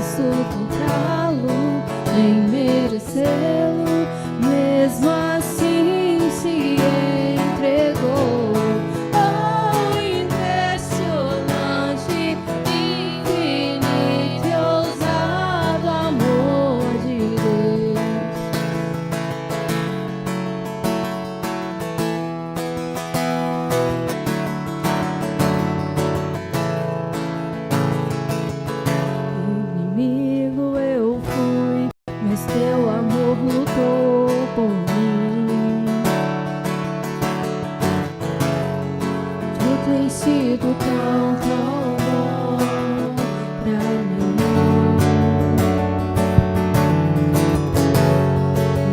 posso comprá-lo, nem merecê-lo, mesmo assim se entregou. Oh, impressionante, infinito e ousado amor de Deus. Inimigo eu fui, mas teu amor lutou por mim. Tu tens sido tão, tão bom pra mim.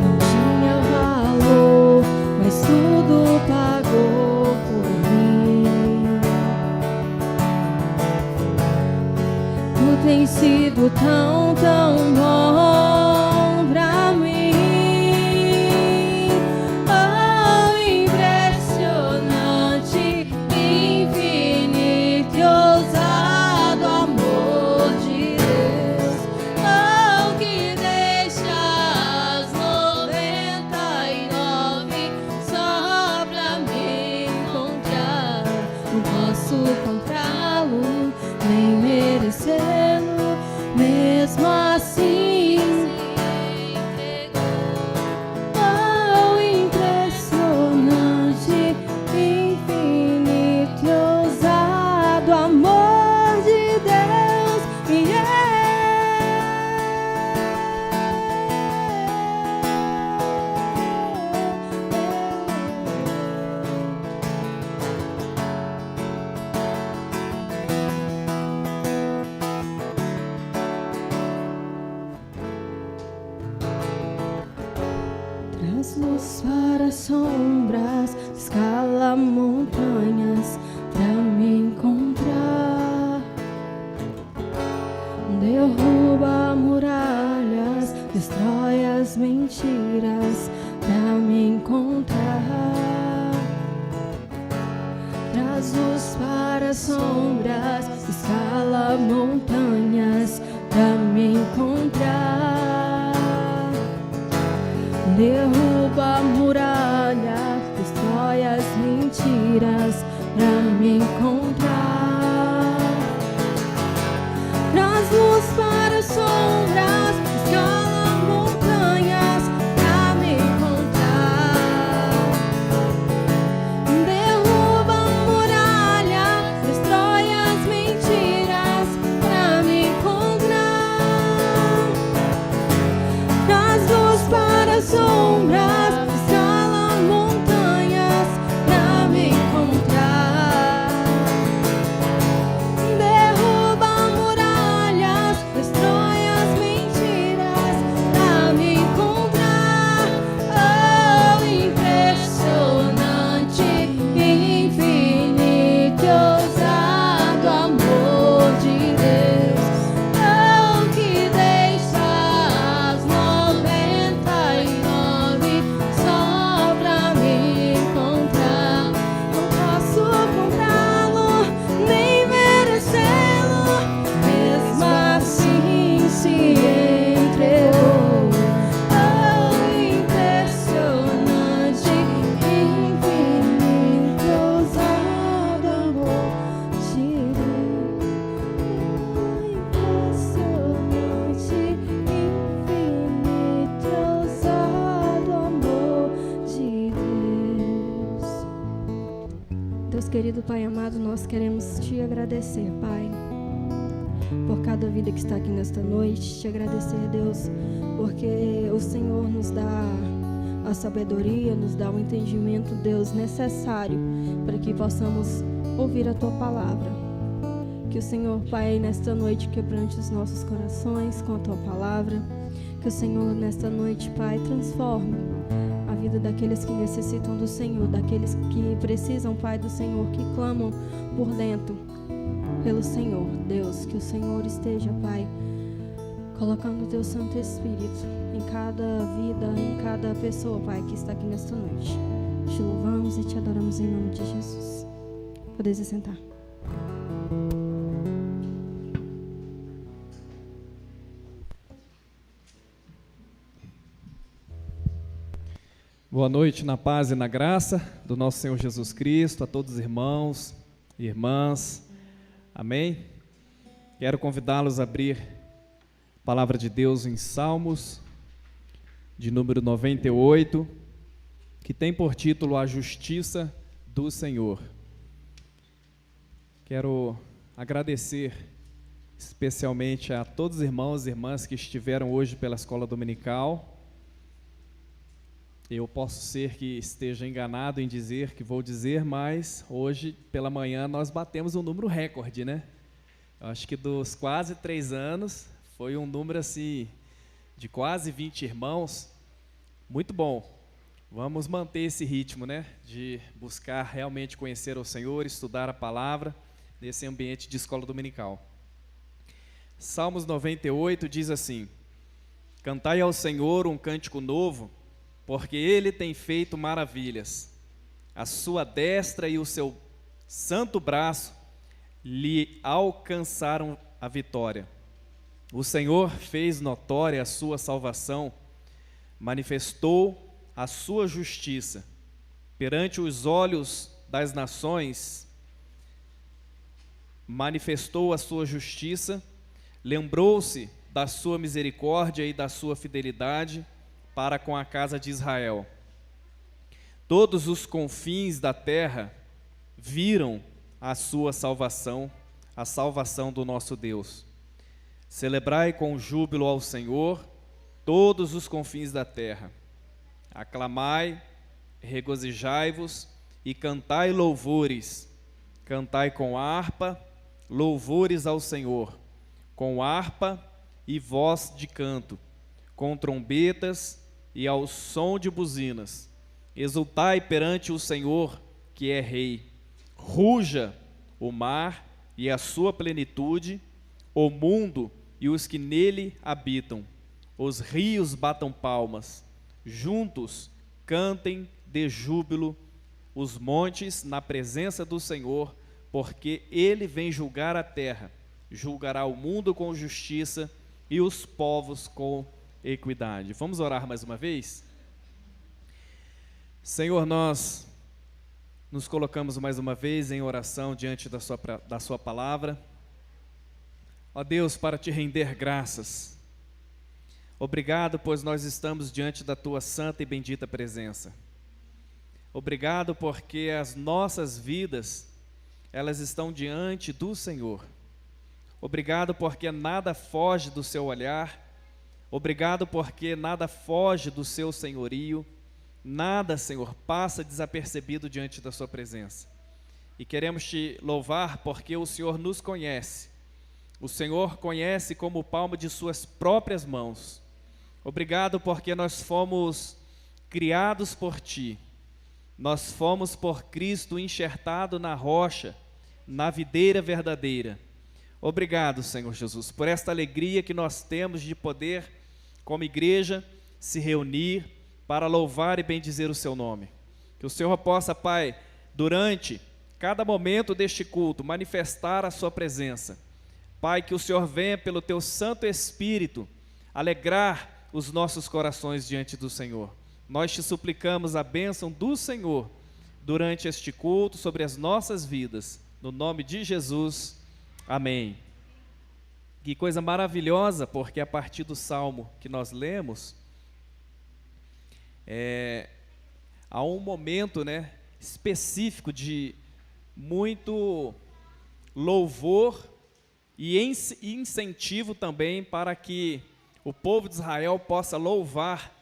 Não tinha valor, mas tudo pagou por mim. Tu tens sido tão, tão bom pra mim. Oh, impressionante, infinito e ousado amor de Deus. Oh, que deixa as 99 só pra me encontrar. Não posso comprá-lo, nem merecê-lo, mesmo assim se entregou. Oh, impressionante, infinito e ousado amor de Deus. Traz luz para sombras, escala montanhas pra me encontrar. Derruba muralhas, destrói as mentiras pra me encontrar. Traz luz para sombras, escala montanhas pra me encontrar. Derruba muralhas, destrói as mentiras pra me encontrar. Traz luz para sombras, escala montanhas pra me encontrar. Derruba muralhas, destrói as mentiras pra me encontrar. Traz luz para sombras, escala montanhas pra me encontrar. Derruba muralhas, destrói as mentiras pra me encontrar. Oh, impressionante, infinito e ousado amor de Deus. Oh, que deixa as 99 só pra me encontrar. Não posso comprá-lo, nem merecê-lo, mesmo assim se entregou. Oh, impressionante, infinito e ousado amor de Deus. Impressionante, infinito e ousado amor de Deus. Deus querido, Pai amado, nós queremos te agradecer, Pai, por cada vida que está aqui nesta noite. Te agradecer, Deus, porque o Senhor nos dá a sabedoria, nos dá o entendimento, Deus, necessário para que possamos ouvir a Tua palavra. Que o Senhor, Pai, nesta noite quebrante os nossos corações com a Tua palavra. Que o Senhor, nesta noite, Pai, transforme a vida daqueles que necessitam do Senhor, daqueles que precisam, Pai, do Senhor, que clamam por dentro pelo Senhor. Deus, que o Senhor esteja, Pai, colocando o Teu Santo Espírito em cada vida, em cada pessoa, Pai, que está aqui nesta noite. Te louvamos e te adoramos em nome de Jesus. Podeis assentar. Boa noite na paz e na graça do nosso Senhor Jesus Cristo, a todos os irmãos e irmãs, amém? Quero convidá-los a abrir a palavra de Deus em Salmos, de número 98, que tem por título A Justiça do Senhor. Quero agradecer especialmente a todos os irmãos e irmãs que estiveram hoje pela escola dominical. Eu posso ser que esteja enganado em dizer que vou dizer, mas hoje pela manhã nós batemos um número recorde, né? Eu acho que dos quase 3 anos, foi um número assim, de quase 20 irmãos, muito bom. Vamos manter esse ritmo, né? De buscar realmente conhecer o Senhor, estudar a palavra, nesse ambiente de escola dominical. Salmos 98 diz assim: Cantai ao Senhor um cântico novo, porque Ele tem feito maravilhas. A sua destra e o seu santo braço lhe alcançaram a vitória. O Senhor fez notória a sua salvação, manifestou a sua justiça. Perante os olhos das nações, manifestou a sua justiça, lembrou-se da sua misericórdia e da sua fidelidade para com a casa de Israel. Todos os confins da terra viram a sua salvação, a salvação do nosso Deus. Celebrai com júbilo ao Senhor todos os confins da terra. Aclamai, regozijai-vos e cantai louvores. Cantai com harpa, louvores ao Senhor, com harpa e voz de canto, com trombetas e ao som de buzinas. Exultai perante o Senhor, que é Rei. Ruja o mar e a sua plenitude, o mundo e os que nele habitam. Os rios batam palmas, juntos cantem de júbilo os montes na presença do Senhor, porque ele vem julgar a terra, julgará o mundo com justiça e os povos com equidade. Vamos orar mais uma vez? Senhor, nós nos colocamos mais uma vez em oração diante da sua palavra. Ó Deus, para te render graças. Obrigado, pois nós estamos diante da tua santa e bendita presença. Obrigado porque as nossas vidas, elas estão diante do Senhor. Obrigado porque nada foge do seu olhar. Obrigado porque nada foge do seu senhorio, nada, Senhor, passa desapercebido diante da sua presença. E queremos te louvar porque o Senhor nos conhece. O Senhor conhece como o palmo de suas próprias mãos. Obrigado porque nós fomos criados por ti. Nós fomos por Cristo enxertado na rocha, na videira verdadeira. Obrigado, Senhor Jesus, por esta alegria que nós temos de poder, como igreja, se reunir para louvar e bendizer o seu nome. Que o Senhor possa, Pai, durante cada momento deste culto, manifestar a sua presença. Pai, que o Senhor venha pelo teu Santo Espírito alegrar os nossos corações diante do Senhor. Nós te suplicamos a bênção do Senhor durante este culto sobre as nossas vidas. No nome de Jesus, amém. Que coisa maravilhosa, porque a partir do salmo que nós lemos, há um momento, né, específico de muito louvor e incentivo também para que o povo de Israel possa louvar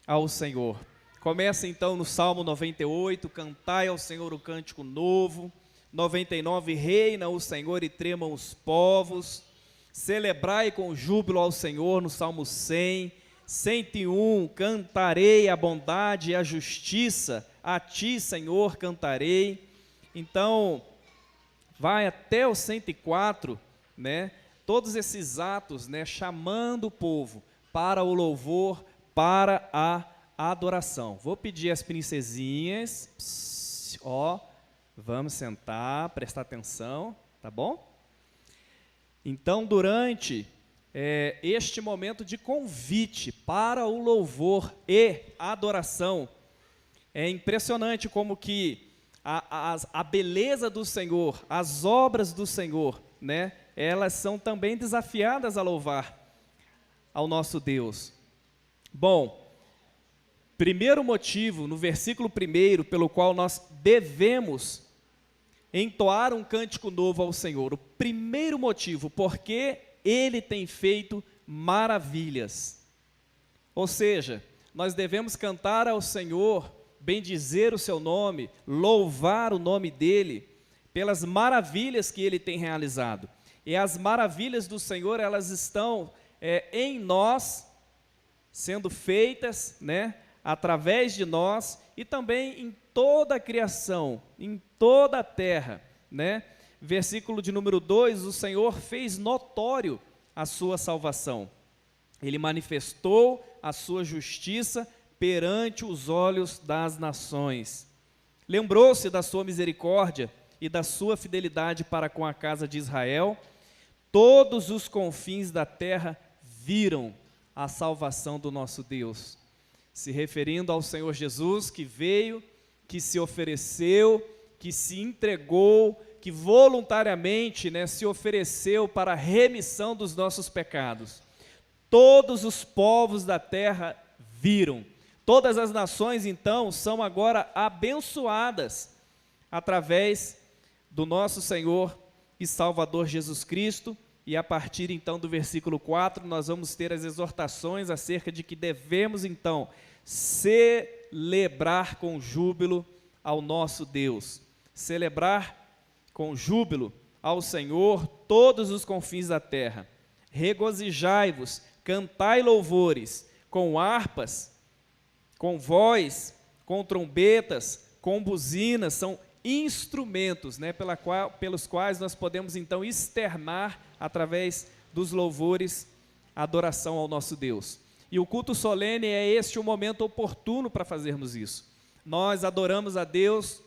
ao Senhor. Começa então no Salmo 98, cantai ao Senhor o cântico novo. 99, reina o Senhor e tremam os povos. Celebrai com júbilo ao Senhor no Salmo 100. 101, cantarei a bondade e a justiça, a ti, Senhor, cantarei. Então, vai até o 104, né? Todos esses atos, né, chamando o povo para o louvor, para a adoração. Vou pedir às princesinhas, vamos sentar, prestar atenção, tá bom? Então, durante este momento de convite para o louvor e adoração, É impressionante como que a beleza do Senhor, as obras do Senhor, né, elas são também desafiadas a louvar ao nosso Deus. Bom, primeiro motivo, no versículo 1, pelo qual nós devemos entoar um cântico novo ao Senhor. O primeiro motivo, porque Ele tem feito maravilhas. Ou seja, nós devemos cantar ao Senhor, bendizer o seu nome, louvar o nome dEle, pelas maravilhas que Ele tem realizado. E as maravilhas do Senhor, elas estão em nós, sendo feitas, né, através de nós, e também em toda a criação, em toda a terra, né? Versículo de número 2, o Senhor fez notório a sua salvação. Ele manifestou a sua justiça perante os olhos das nações. Lembrou-se da sua misericórdia e da sua fidelidade para com a casa de Israel. Todos os confins da terra viram a salvação do nosso Deus. Se referindo ao Senhor Jesus, que veio, que se ofereceu, que se entregou, que voluntariamente, né, se ofereceu para a remissão dos nossos pecados. Todos os povos da terra viram. Todas as nações, então, são agora abençoadas através do nosso Senhor e Salvador Jesus Cristo. E a partir, então, do versículo 4, nós vamos ter as exortações acerca de que devemos, então, celebrar com júbilo ao nosso Deus. Celebrar com júbilo ao Senhor todos os confins da terra. Regozijai-vos, cantai louvores, com harpas, com voz, com trombetas, com buzinas, são instrumentos, né, pelos quais nós podemos então externar, através dos louvores, a adoração ao nosso Deus. E o culto solene é este o momento oportuno para fazermos isso. Nós adoramos a Deus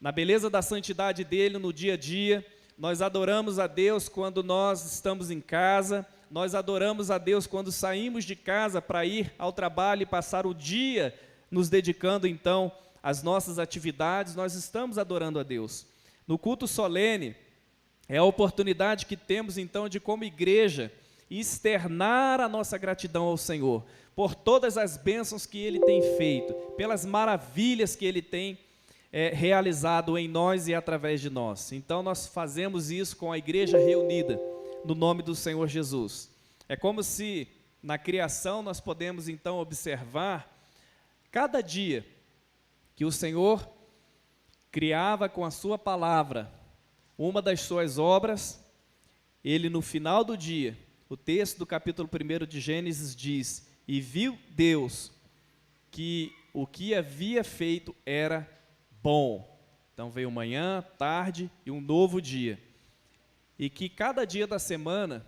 na beleza da santidade dEle no dia a dia, nós adoramos a Deus quando nós estamos em casa, nós adoramos a Deus quando saímos de casa para ir ao trabalho e passar o dia nos dedicando então às nossas atividades, nós estamos adorando a Deus. No culto solene, é a oportunidade que temos então de, como igreja, externar a nossa gratidão ao Senhor, por todas as bênçãos que Ele tem feito, pelas maravilhas que Ele tem realizado em nós e através de nós. Então nós fazemos isso com a igreja reunida, no nome do Senhor Jesus. É como se na criação nós podemos então observar, cada dia que o Senhor criava com a sua palavra uma das suas obras, Ele no final do dia, o texto do capítulo 1 de Gênesis diz, e viu Deus que o que havia feito era bom. Então veio manhã, tarde e um novo dia. E que cada dia da semana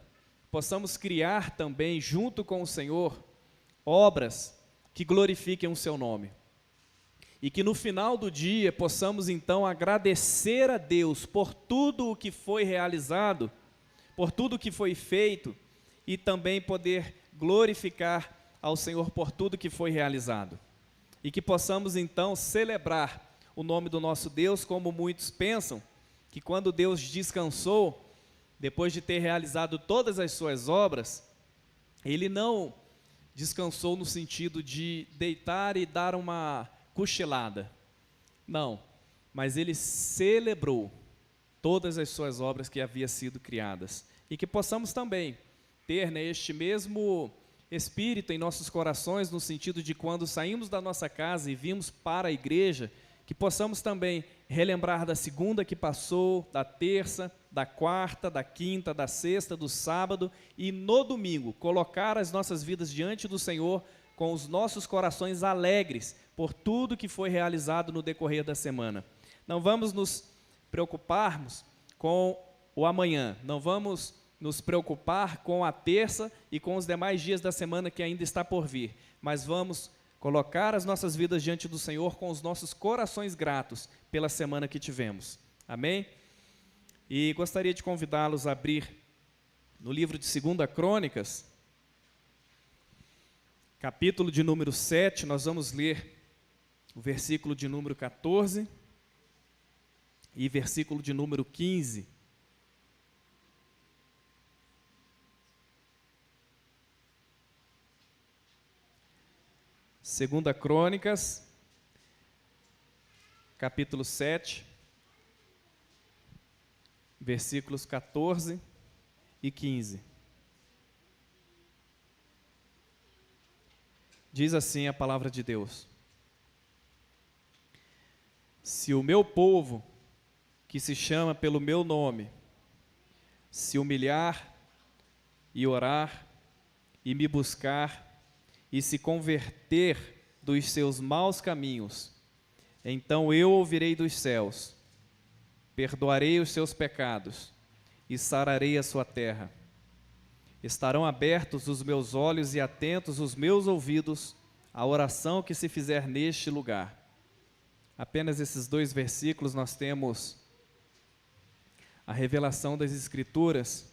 possamos criar também, junto com o Senhor, obras que glorifiquem o seu nome. E que no final do dia possamos então agradecer a Deus por tudo o que foi realizado, por tudo o que foi feito, e também poder glorificar ao Senhor por tudo que foi realizado. E que possamos então celebrar o nome do nosso Deus, como muitos pensam, que quando Deus descansou, depois de ter realizado todas as suas obras, Ele não descansou no sentido de deitar e dar uma cochilada. Não, mas Ele celebrou todas as suas obras que haviam sido criadas. E que possamos também ter, né, este mesmo espírito em nossos corações, no sentido de quando saímos da nossa casa e vimos para a igreja, que possamos também relembrar da segunda que passou, da terça, da quarta, da quinta, da sexta, do sábado, e no domingo colocar as nossas vidas diante do Senhor com os nossos corações alegres por tudo que foi realizado no decorrer da semana. Não vamos nos preocuparmos com o amanhã, não vamos nos preocupar com a terça e com os demais dias da semana que ainda está por vir, mas vamos colocar as nossas vidas diante do Senhor com os nossos corações gratos pela semana que tivemos. Amém? E gostaria de convidá-los a abrir no livro de 2 Crônicas, capítulo de número 7, nós vamos ler o versículo de número 14 e versículo de número 15. Segunda Crônicas, capítulo 7, versículos 14 e 15. Diz assim a palavra de Deus: se o meu povo, que se chama pelo meu nome, se humilhar e orar e me buscar e se converter dos seus maus caminhos, então eu ouvirei dos céus, perdoarei os seus pecados e sararei a sua terra. Estarão abertos os meus olhos e atentos os meus ouvidos à oração que se fizer neste lugar. Apenas esses 2 versículos nós temos a revelação das Escrituras,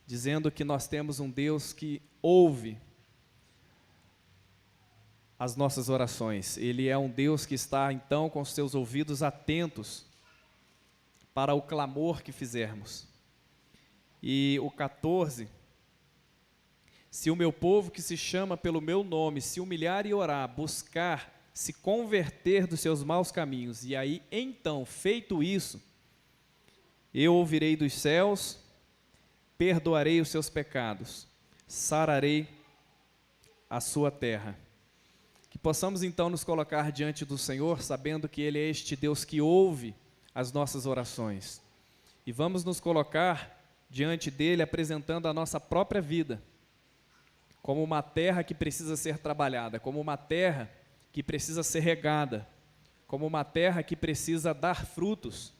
dizendo que nós temos um Deus que ouve as nossas orações. Ele é um Deus que está, então, com os seus ouvidos atentos para o clamor que fizermos. E o 14, se o meu povo que se chama pelo meu nome se humilhar e orar, buscar, se converter dos seus maus caminhos, e aí, então, feito isso, eu ouvirei dos céus, perdoarei os seus pecados, sararei a sua terra. Que possamos então nos colocar diante do Senhor, sabendo que Ele é este Deus que ouve as nossas orações. E vamos nos colocar diante dEle, apresentando a nossa própria vida, como uma terra que precisa ser trabalhada, como uma terra que precisa ser regada, como uma terra que precisa dar frutos,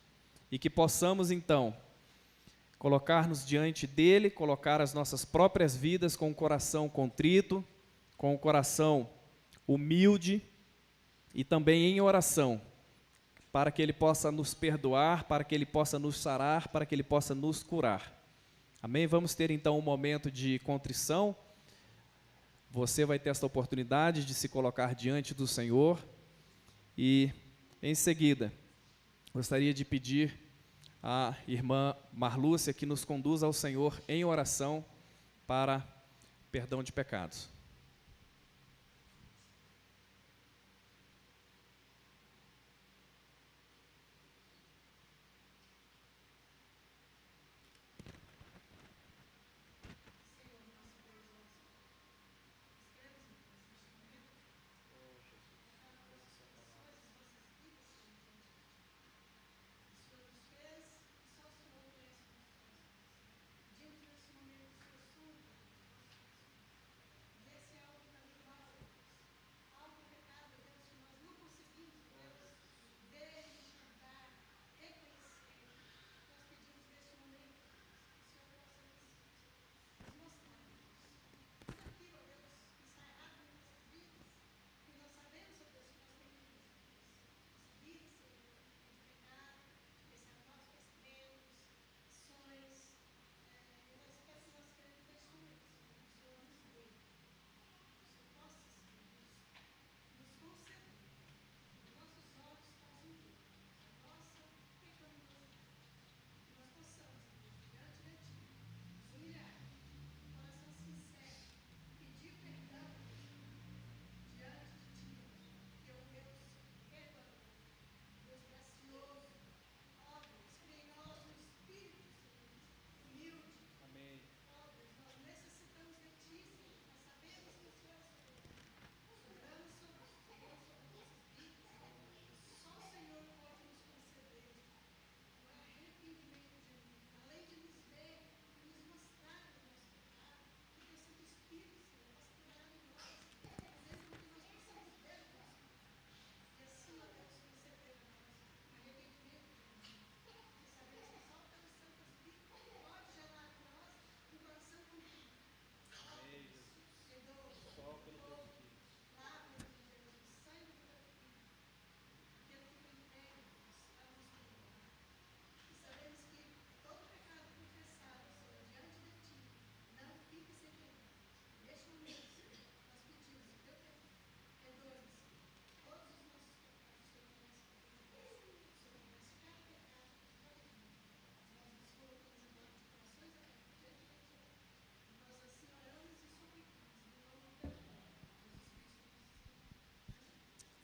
e que possamos então colocar-nos diante dEle, colocar as nossas próprias vidas com o coração contrito, com o coração humilde e também em oração, para que Ele possa nos perdoar, para que Ele possa nos sarar, para que Ele possa nos curar. Amém? Vamos ter então um momento de contrição. Você vai ter esta oportunidade de se colocar diante do Senhor e, em seguida, gostaria de pedir à irmã Marlúcia que nos conduza ao Senhor em oração para perdão de pecados.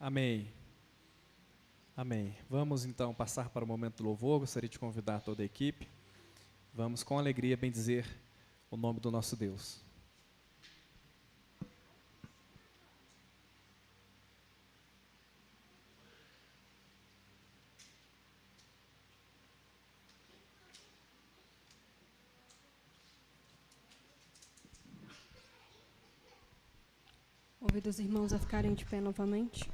Amém. Amém. Vamos então passar para o momento do louvor. Gostaria de convidar toda a equipe. Vamos com alegria bendizer o nome do nosso Deus. Convido os irmãos a ficarem de pé novamente.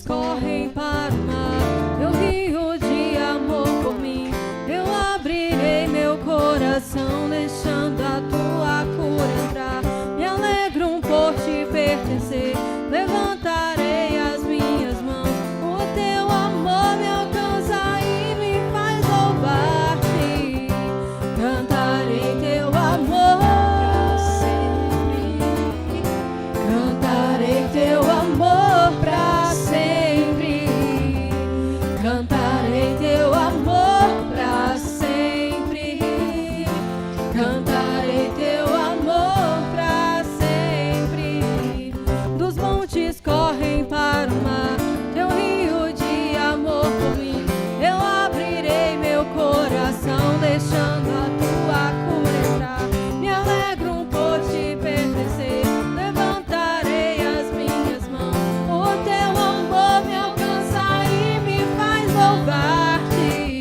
Correm para o mar, meu rio de amor por mim. Eu abrirei meu coração, deixando a tua cura entrar. Me alegro por te pertencer, levantarei as minhas mãos. O teu amor me alcança e me faz louvar-te. Cantarei teu amor pra sempre. Cantarei teu amor pra sempre. Cantarei teu amor pra sempre. Cantarei teu amor pra sempre. Dos montes correm para o mar, teu rio de amor por mim. Eu abrirei meu coração, deixando a tua cura entrar. Me alegro por te pertencer, levantarei as minhas mãos. O teu amor me alcança e me faz louvar-te.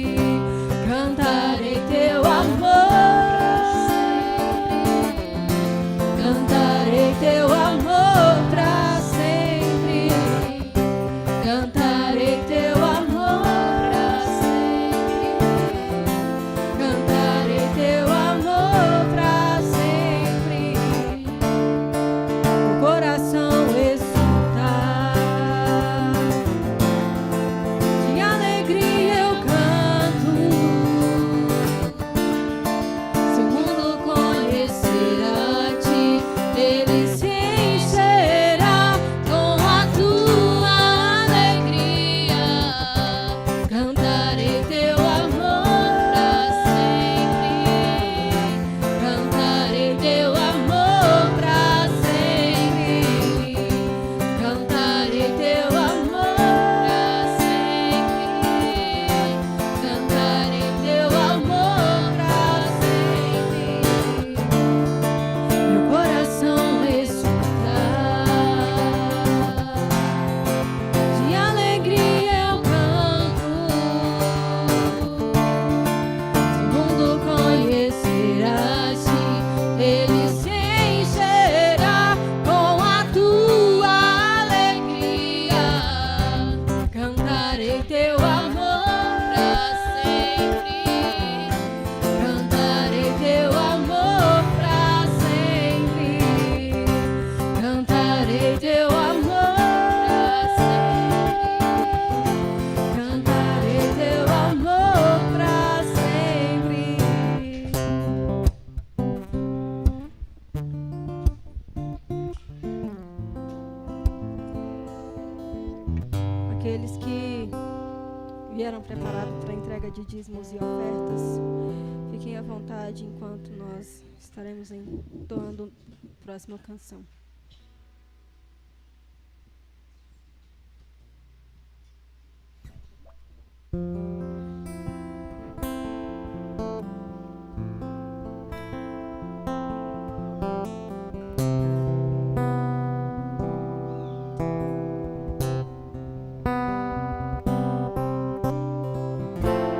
Cantarei teu amor, cantarei teu amor pra sempre. Cantarei teu amor pra sempre. Cantarei teu amor pra sempre. O coração exultar, de alegria eu canto. Se o mundo conhecer a ti, ele se encherá com a tua alegria. Cantarei teu amor pra sempre. Cantarei teu amor pra sempre. Cantarei teu amor pra sempre. Cantarei teu amor pra sempre. Meu coração exultar, de alegria eu canto. Se o mundo conhecer a ti, ele se encherá com a tua alegria. Cantarei teu amor pra sempre. Cantarei teu amor pra sempre. Cantarei teu amor pra sempre. Cantarei teu amor pra sempre. Aqueles que vieram preparados para a entrega de dízimos e ofertas, fiquem à vontade enquanto nós estaremos entoando a próxima canção.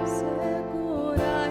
Segura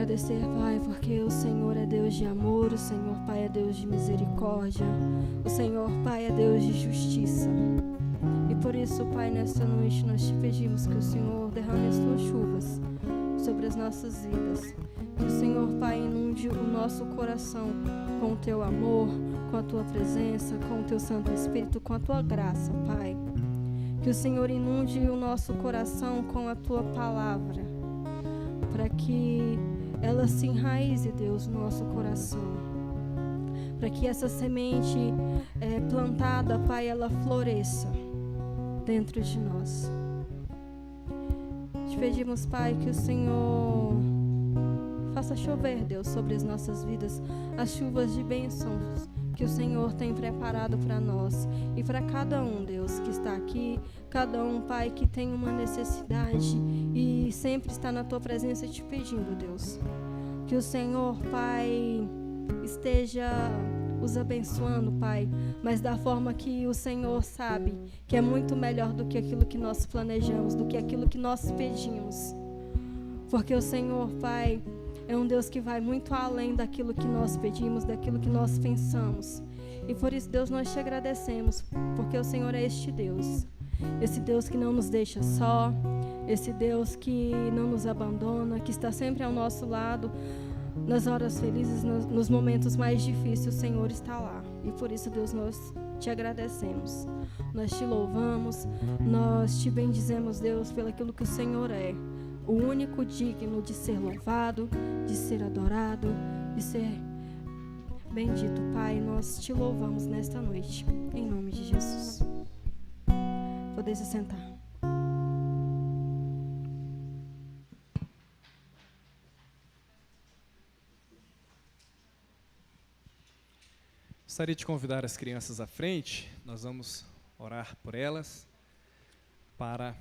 agradecer, Pai, porque o Senhor é Deus de amor, o Senhor, Pai, é Deus de misericórdia, o Senhor, Pai, é Deus de justiça. E por isso, Pai, nesta noite nós te pedimos que o Senhor derrame as tuas chuvas sobre as nossas vidas. Que o Senhor, Pai, inunde o nosso coração com o teu amor, com a tua presença, com o teu Santo Espírito, com a tua graça, Pai. Que o Senhor inunde o nosso coração com a tua palavra, para que ela se enraize, Deus, no nosso coração. Para que essa semente plantada, Pai, ela floresça dentro de nós. Te pedimos, Pai, que o Senhor faça chover, Deus, sobre as nossas vidas, as chuvas de bênçãos que o Senhor tem preparado para nós e para cada um, Deus, que está aqui, cada um, Pai, que tem uma necessidade e sempre está na Tua presença te pedindo, Deus, Que o Senhor, Pai, esteja os abençoando, Pai, mas da forma que o Senhor sabe, que é muito melhor do que aquilo que nós planejamos, do que aquilo que nós pedimos. Porque o Senhor, Pai, é um Deus que vai muito além daquilo que nós pedimos, daquilo que nós pensamos. E por isso, Deus, nós te agradecemos, porque o Senhor é este Deus. Esse Deus que não nos deixa só, esse Deus que não nos abandona, que está sempre ao nosso lado, nas horas felizes, nos momentos mais difíceis, o Senhor está lá. E por isso, Deus, nós te agradecemos, nós te louvamos, nós te bendizemos, Deus, pelo aquilo que o Senhor é, o único digno de ser louvado, de ser adorado, de ser bendito. Pai, nós te louvamos nesta noite, em nome de Jesus. Poder se sentar. Gostaria de convidar as crianças à frente, nós vamos orar por elas, para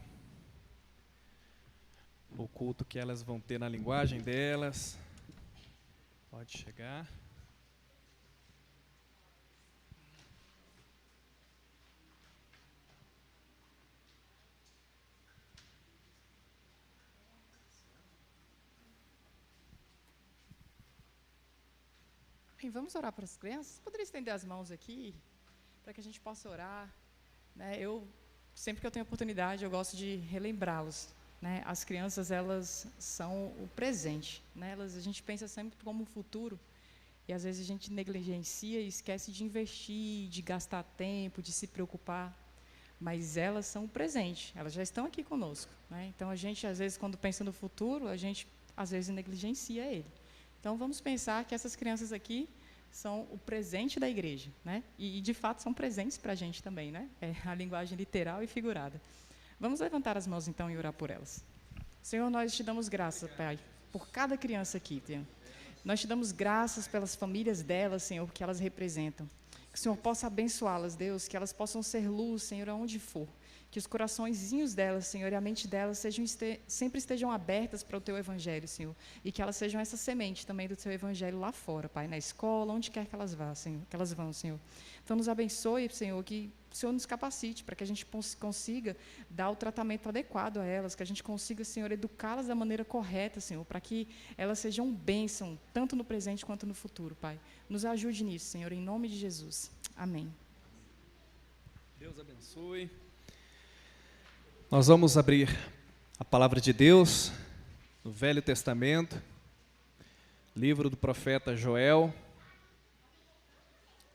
o culto que elas vão ter na linguagem delas. Pode chegar. Bem, vamos orar para as crianças? Poderia estender as mãos aqui, para que a gente possa orar, né? Sempre que eu tenho oportunidade, eu gosto de relembrá-los, né? As crianças, elas são o presente, né? A gente pensa sempre como o futuro, e às vezes a gente negligencia e esquece de investir, de gastar tempo, de se preocupar, mas elas são o presente, elas já estão aqui conosco, né? Então, a gente, às vezes, quando pensa no futuro, a gente, às vezes, negligencia ele. Então, vamos pensar que essas crianças aqui são o presente da igreja, né? E de fato, são presentes para a gente também, né? É a linguagem literal e figurada. Vamos levantar as mãos, então, e orar por elas. Senhor, nós te damos graças, Pai, por cada criança aqui, Senhor. Nós te damos graças pelas famílias delas, Senhor, que elas representam. Que o Senhor possa abençoá-las, Deus, que elas possam ser luz, Senhor, aonde for. Que os coraçõezinhos delas, Senhor, e a mente delas sempre estejam abertas para o Teu Evangelho, Senhor. E que elas sejam essa semente também do Teu Evangelho lá fora, Pai, na escola, onde quer que elas vão, Senhor. Que elas vão, Senhor. Então, nos abençoe, Senhor, que o Senhor nos capacite para que a gente consiga dar o tratamento adequado a elas, que a gente consiga, Senhor, educá-las da maneira correta, Senhor, para que elas sejam bênção, tanto no presente quanto no futuro, Pai. Nos ajude nisso, Senhor, em nome de Jesus. Amém. Deus abençoe. Nós vamos abrir a palavra de Deus no Velho Testamento, livro do profeta Joel.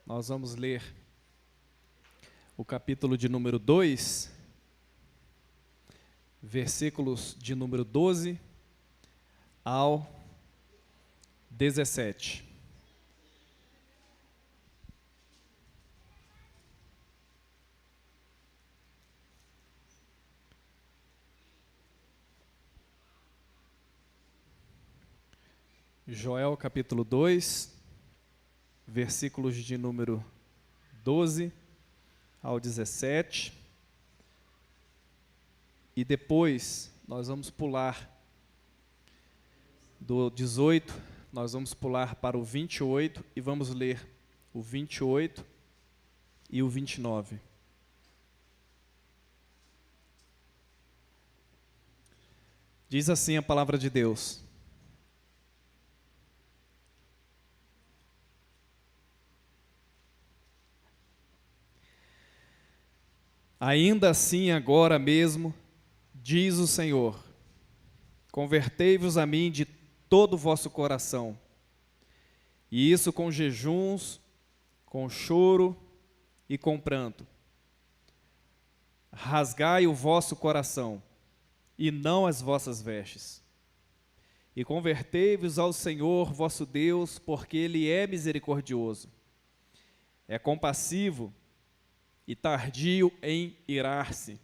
Nós vamos ler o capítulo de número 2, versículos de número 12 ao 17. Joel capítulo 2, versículos de número 12 ao 17. E depois nós vamos pular do 18, nós vamos pular para o 28 e vamos ler o 28 e o 29. Diz assim a palavra de Deus: ainda assim, agora mesmo, diz o Senhor, convertei-vos a mim de todo o vosso coração, e isso com jejuns, com choro e com pranto. Rasgai o vosso coração, e não as vossas vestes. E convertei-vos ao Senhor vosso Deus, porque Ele é misericordioso, é compassivo, e tardio em irar-se,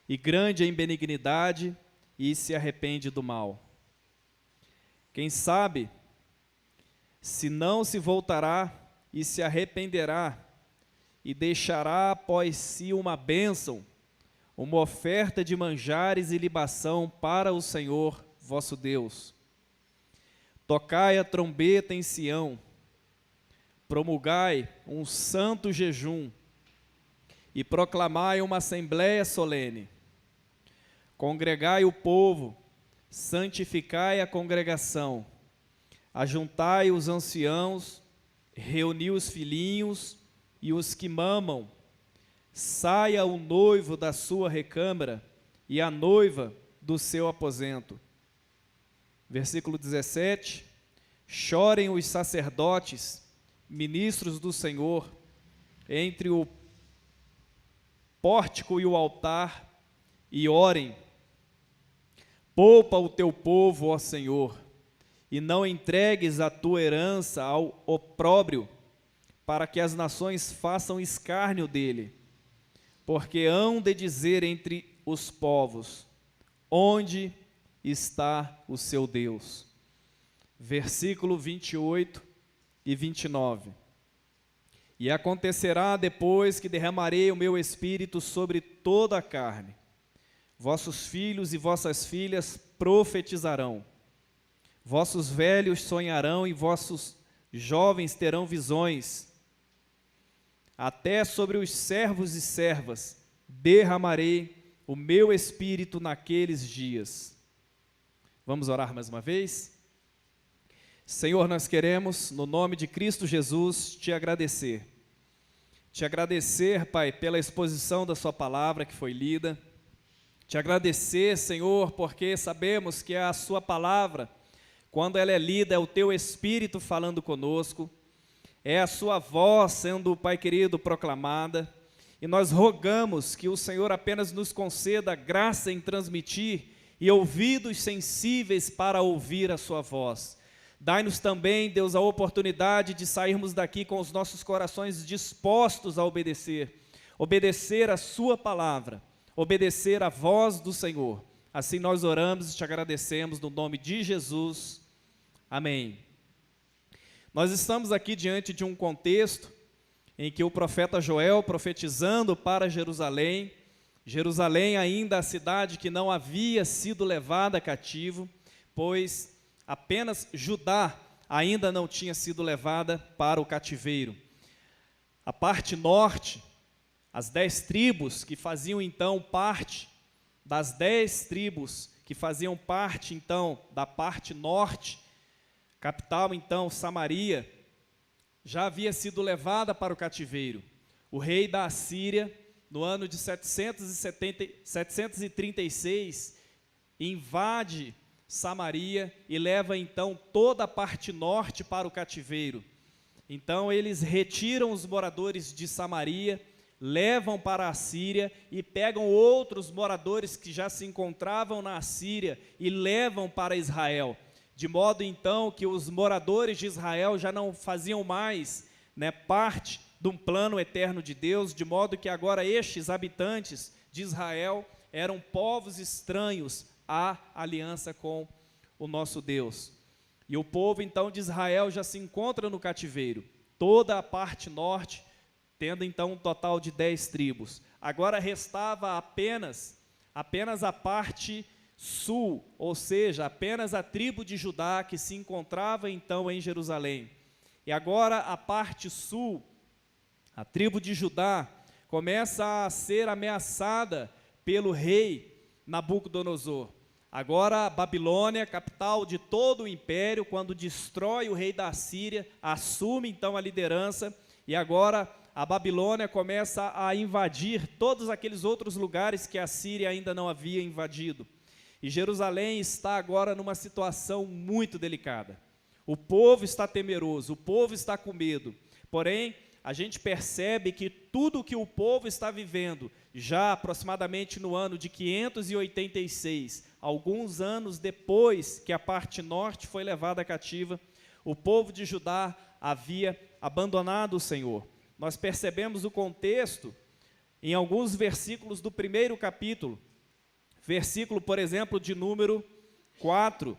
e grande em benignidade, e se arrepende do mal. Quem sabe, se não se voltará e se arrependerá, e deixará após si uma bênção, uma oferta de manjares e libação para o Senhor vosso Deus. Tocai a trombeta em Sião, promulgai um santo jejum e proclamai uma assembléia solene. Congregai o povo, santificai a congregação, ajuntai os anciãos, reuni os filhinhos e os que mamam. Saia o noivo da sua recâmara e a noiva do seu aposento. Versículo 17, chorem os sacerdotes, ministros do Senhor, entre o pórtico e o altar, e orem. Poupa o teu povo, ó Senhor, e não entregues a tua herança ao opróbrio, para que as nações façam escárnio dele. Porque hão de dizer entre os povos, onde está o seu Deus? Versículo 28 e 29. E acontecerá depois que derramarei o meu espírito sobre toda a carne. Vossos filhos e vossas filhas profetizarão. Vossos velhos sonharão e vossos jovens terão visões. Até sobre os servos e servas derramarei o meu espírito naqueles dias. Vamos orar mais uma vez? Senhor, nós queremos, no nome de Cristo Jesus, te agradecer. Te agradecer, Pai, pela exposição da sua palavra que foi lida. Te agradecer, Senhor, porque sabemos que a sua palavra, quando ela é lida, é o teu Espírito falando conosco, é a sua voz sendo, Pai querido, proclamada, e nós rogamos que o Senhor apenas nos conceda graça em transmitir e ouvidos sensíveis para ouvir a sua voz. Dai-nos também, Deus, a oportunidade de sairmos daqui com os nossos corações dispostos a obedecer a sua palavra, obedecer a voz do Senhor. Assim nós oramos e te agradecemos no nome de Jesus. Amém. Nós estamos aqui diante de um contexto em que o profeta Joel, profetizando para Jerusalém, Jerusalém ainda a cidade que não havia sido levada cativo, pois apenas Judá ainda não tinha sido levada para o cativeiro. A parte norte, as 10 tribos que faziam então parte, das 10 tribos que faziam parte então da parte norte, capital então Samaria, já havia sido levada para o cativeiro. O rei da Assíria, no ano de 736, invade Samaria e leva então toda a parte norte para o cativeiro. Então eles retiram os moradores de Samaria, levam para a Assíria e pegam outros moradores que já se encontravam na Assíria e levam para Israel. De modo então que os moradores de Israel já não faziam mais parte de um plano eterno de Deus, de modo que agora estes habitantes de Israel eram povos estranhos à aliança com o nosso Deus. E o povo então de Israel já se encontra no cativeiro, toda a parte norte, tendo então um total de 10 tribos. Agora restava apenas a parte sul, ou seja, apenas a tribo de Judá que se encontrava então em Jerusalém. E agora a parte sul, a tribo de Judá, começa a ser ameaçada pelo rei Nabucodonosor. Agora a Babilônia, capital de todo o império, quando destrói o rei da Assíria, assume então a liderança, e agora a Babilônia começa a invadir todos aqueles outros lugares que a Assíria ainda não havia invadido. E Jerusalém está agora numa situação muito delicada. O povo está temeroso, o povo está com medo. Porém, a gente percebe que tudo o que o povo está vivendo, já aproximadamente no ano de 586, alguns anos depois que a parte norte foi levada cativa, o povo de Judá havia abandonado o Senhor. Nós percebemos o contexto em alguns versículos do primeiro capítulo. Versículo, por exemplo, de número 4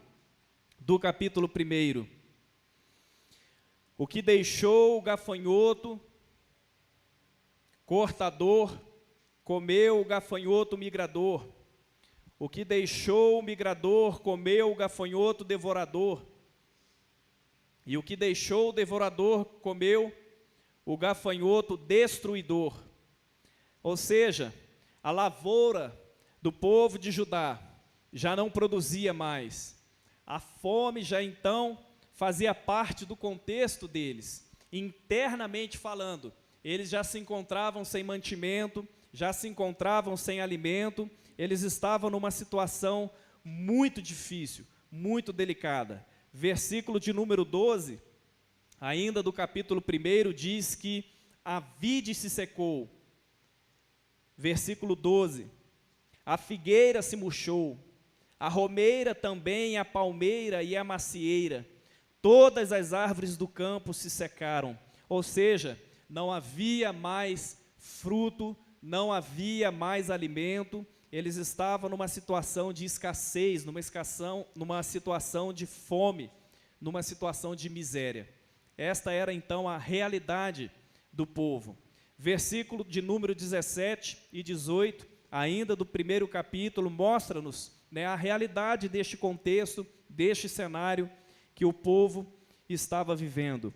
do capítulo 1. O que deixou o gafanhoto cortador, comeu o gafanhoto migrador. O que deixou o migrador, comeu o gafanhoto devorador. E o que deixou o devorador comeu o gafanhoto destruidor. Ou seja, a lavoura do povo de Judá já não produzia mais. A fome já então fazia parte do contexto deles. Internamente falando, eles já se encontravam sem mantimento, já se encontravam sem alimento, eles estavam numa situação muito difícil, muito delicada. Versículo de número 12, ainda do capítulo 1, diz que a vide se secou. Versículo 12, a figueira se murchou, a romeira também, a palmeira e a macieira, todas as árvores do campo se secaram. Ou seja, não havia mais fruto, não havia mais alimento, eles estavam numa situação de escassez, numa situação de fome, numa situação de miséria. Esta era então a realidade do povo. Versículo de número 17 e 18, ainda do 1º capítulo, mostra-nos, né, a realidade deste contexto, deste cenário que o povo estava vivendo.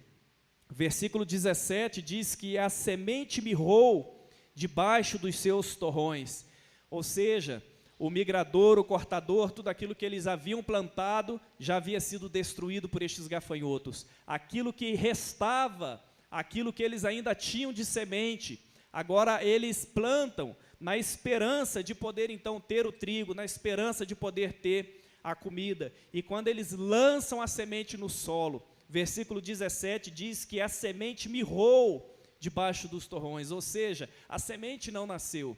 Versículo 17 diz que a semente mirrou debaixo dos seus torrões. Ou seja, o migrador, o cortador, tudo aquilo que eles haviam plantado já havia sido destruído por estes gafanhotos. Aquilo que restava, aquilo que eles ainda tinham de semente, agora eles plantam na esperança de poder então ter o trigo, na esperança de poder ter a comida. E quando eles lançam a semente no solo, versículo 17 diz que a semente mirrou debaixo dos torrões, ou seja, a semente não nasceu.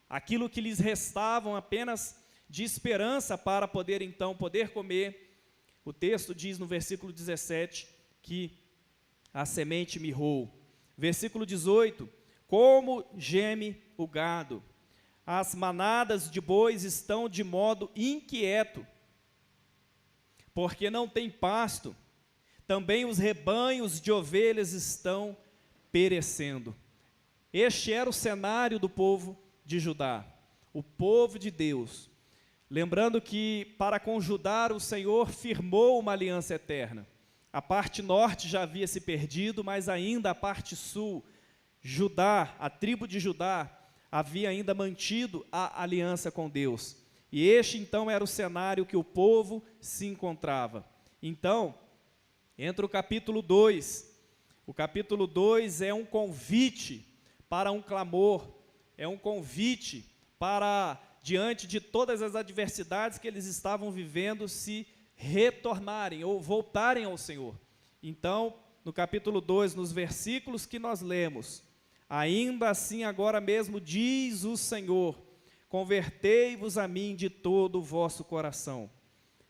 Aquilo que lhes restavam apenas de esperança para poder então poder comer, o texto diz no versículo 17 que a semente mirrou. Versículo 18, como geme o gado, as manadas de bois estão de modo inquieto, porque não tem pasto, também os rebanhos de ovelhas estão perecendo. Este era o cenário do povo de Judá, o povo de Deus. Lembrando que para com Judá o Senhor firmou uma aliança eterna. A parte norte já havia se perdido, mas ainda a parte sul, Judá, a tribo de Judá, havia ainda mantido a aliança com Deus. E este então era o cenário que o povo se encontrava. Então, entra o capítulo 2. O capítulo 2 é um convite para um clamor, é um convite para, diante de todas as adversidades que eles estavam vivendo, se retornarem ou voltarem ao Senhor. Então, no capítulo 2, nos versículos que nós lemos, ainda assim agora mesmo diz o Senhor, convertei-vos a mim de todo o vosso coração.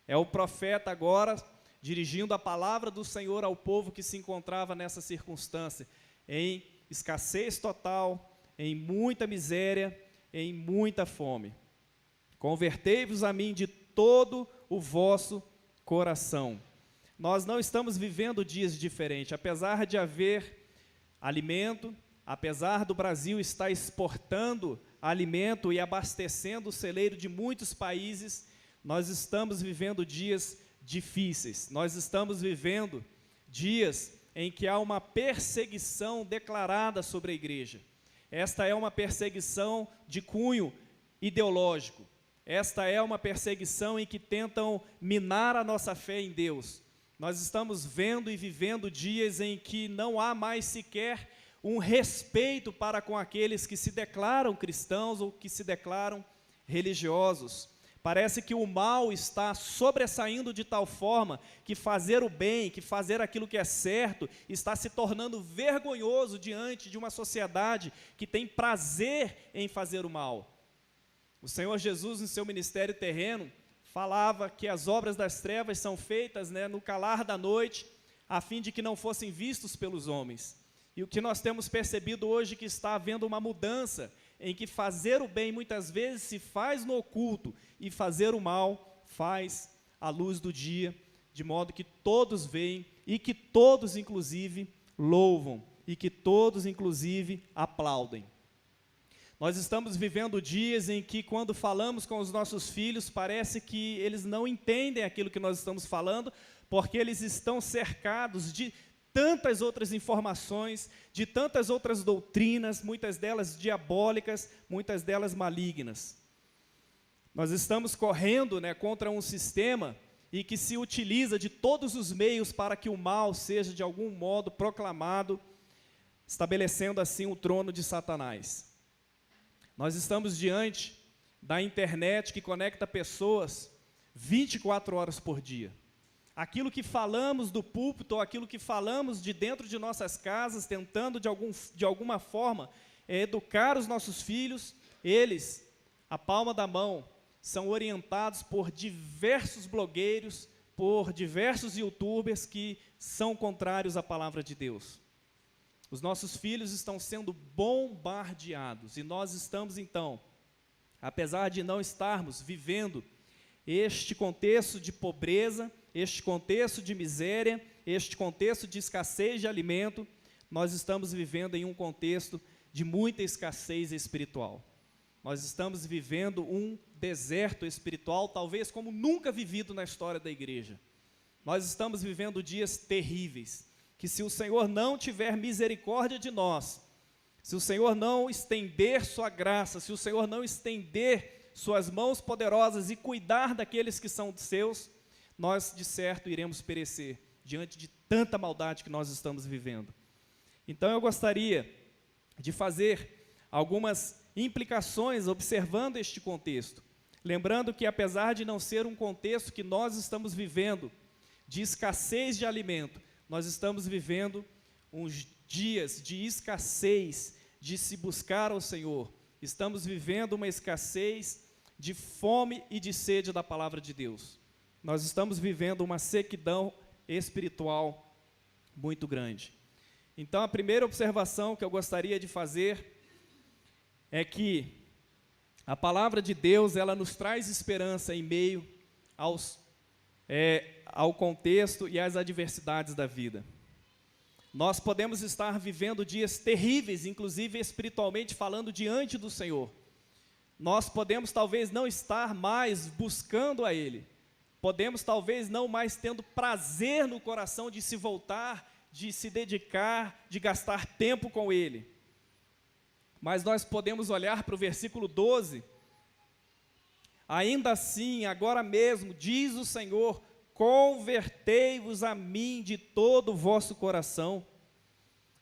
É o profeta agora dirigindo a palavra do Senhor ao povo que se encontrava nessa circunstância, em escassez total, em muita miséria, em muita fome. Convertei-vos a mim de todo o vosso coração. Nós não estamos vivendo dias diferentes, apesar de haver alimento, apesar do Brasil estar exportando alimento e abastecendo o celeiro de muitos países, nós estamos vivendo dias difíceis. Nós estamos vivendo dias em que há uma perseguição declarada sobre a igreja. Esta é uma perseguição de cunho ideológico. Esta é uma perseguição em que tentam minar a nossa fé em Deus. Nós estamos vendo e vivendo dias em que não há mais sequer um respeito para com aqueles que se declaram cristãos ou que se declaram religiosos. Parece que o mal está sobressaindo de tal forma que fazer o bem, que fazer aquilo que é certo, está se tornando vergonhoso diante de uma sociedade que tem prazer em fazer o mal. O Senhor Jesus, no seu ministério terreno, falava que as obras das trevas são feitas, no calar da noite, a fim de que não fossem vistos pelos homens. E o que nós temos percebido hoje é que está havendo uma mudança, em que fazer o bem muitas vezes se faz no oculto e fazer o mal faz à luz do dia, de modo que todos veem e que todos inclusive louvam e que todos inclusive aplaudem. Nós estamos vivendo dias em que, quando falamos com os nossos filhos, parece que eles não entendem aquilo que nós estamos falando, porque eles estão cercados de tantas outras informações, de tantas outras doutrinas, muitas delas diabólicas, muitas delas malignas. Nós estamos correndo, contra um sistema e que se utiliza de todos os meios para que o mal seja, de algum modo, proclamado, estabelecendo assim o trono de Satanás. Nós estamos diante da internet que conecta pessoas 24 horas por dia. Aquilo que falamos do púlpito, ou aquilo que falamos de dentro de nossas casas, tentando de alguma forma educar os nossos filhos, eles, a palma da mão, são orientados por diversos blogueiros, por diversos youtubers que são contrários à palavra de Deus. Os nossos filhos estão sendo bombardeados e nós estamos, então, apesar de não estarmos vivendo este contexto de pobreza, este contexto de miséria, este contexto de escassez de alimento, nós estamos vivendo em um contexto de muita escassez espiritual. Nós estamos vivendo um deserto espiritual, talvez como nunca vivido na história da igreja. Nós estamos vivendo dias terríveis, que se o Senhor não tiver misericórdia de nós, se o Senhor não estender sua graça, se o Senhor não estender suas mãos poderosas e cuidar daqueles que são seus, nós, de certo, iremos perecer diante de tanta maldade que nós estamos vivendo. Então, eu gostaria de fazer algumas implicações observando este contexto, lembrando que, apesar de não ser um contexto que nós estamos vivendo de escassez de alimento, nós estamos vivendo uns dias de escassez, de se buscar ao Senhor. Estamos vivendo uma escassez de fome e de sede da palavra de Deus. Nós estamos vivendo uma sequidão espiritual muito grande. Então, a primeira observação que eu gostaria de fazer é que a palavra de Deus, ela nos traz esperança em meio ao contexto e às adversidades da vida. Nós podemos estar vivendo dias terríveis, inclusive espiritualmente falando, diante do Senhor. Nós podemos talvez não estar mais buscando a Ele. Podemos talvez não mais tendo prazer no coração de se voltar, de se dedicar, de gastar tempo com Ele. Mas nós podemos olhar para o versículo 12. Ainda assim, agora mesmo, diz o Senhor, convertei-vos a mim de todo o vosso coração.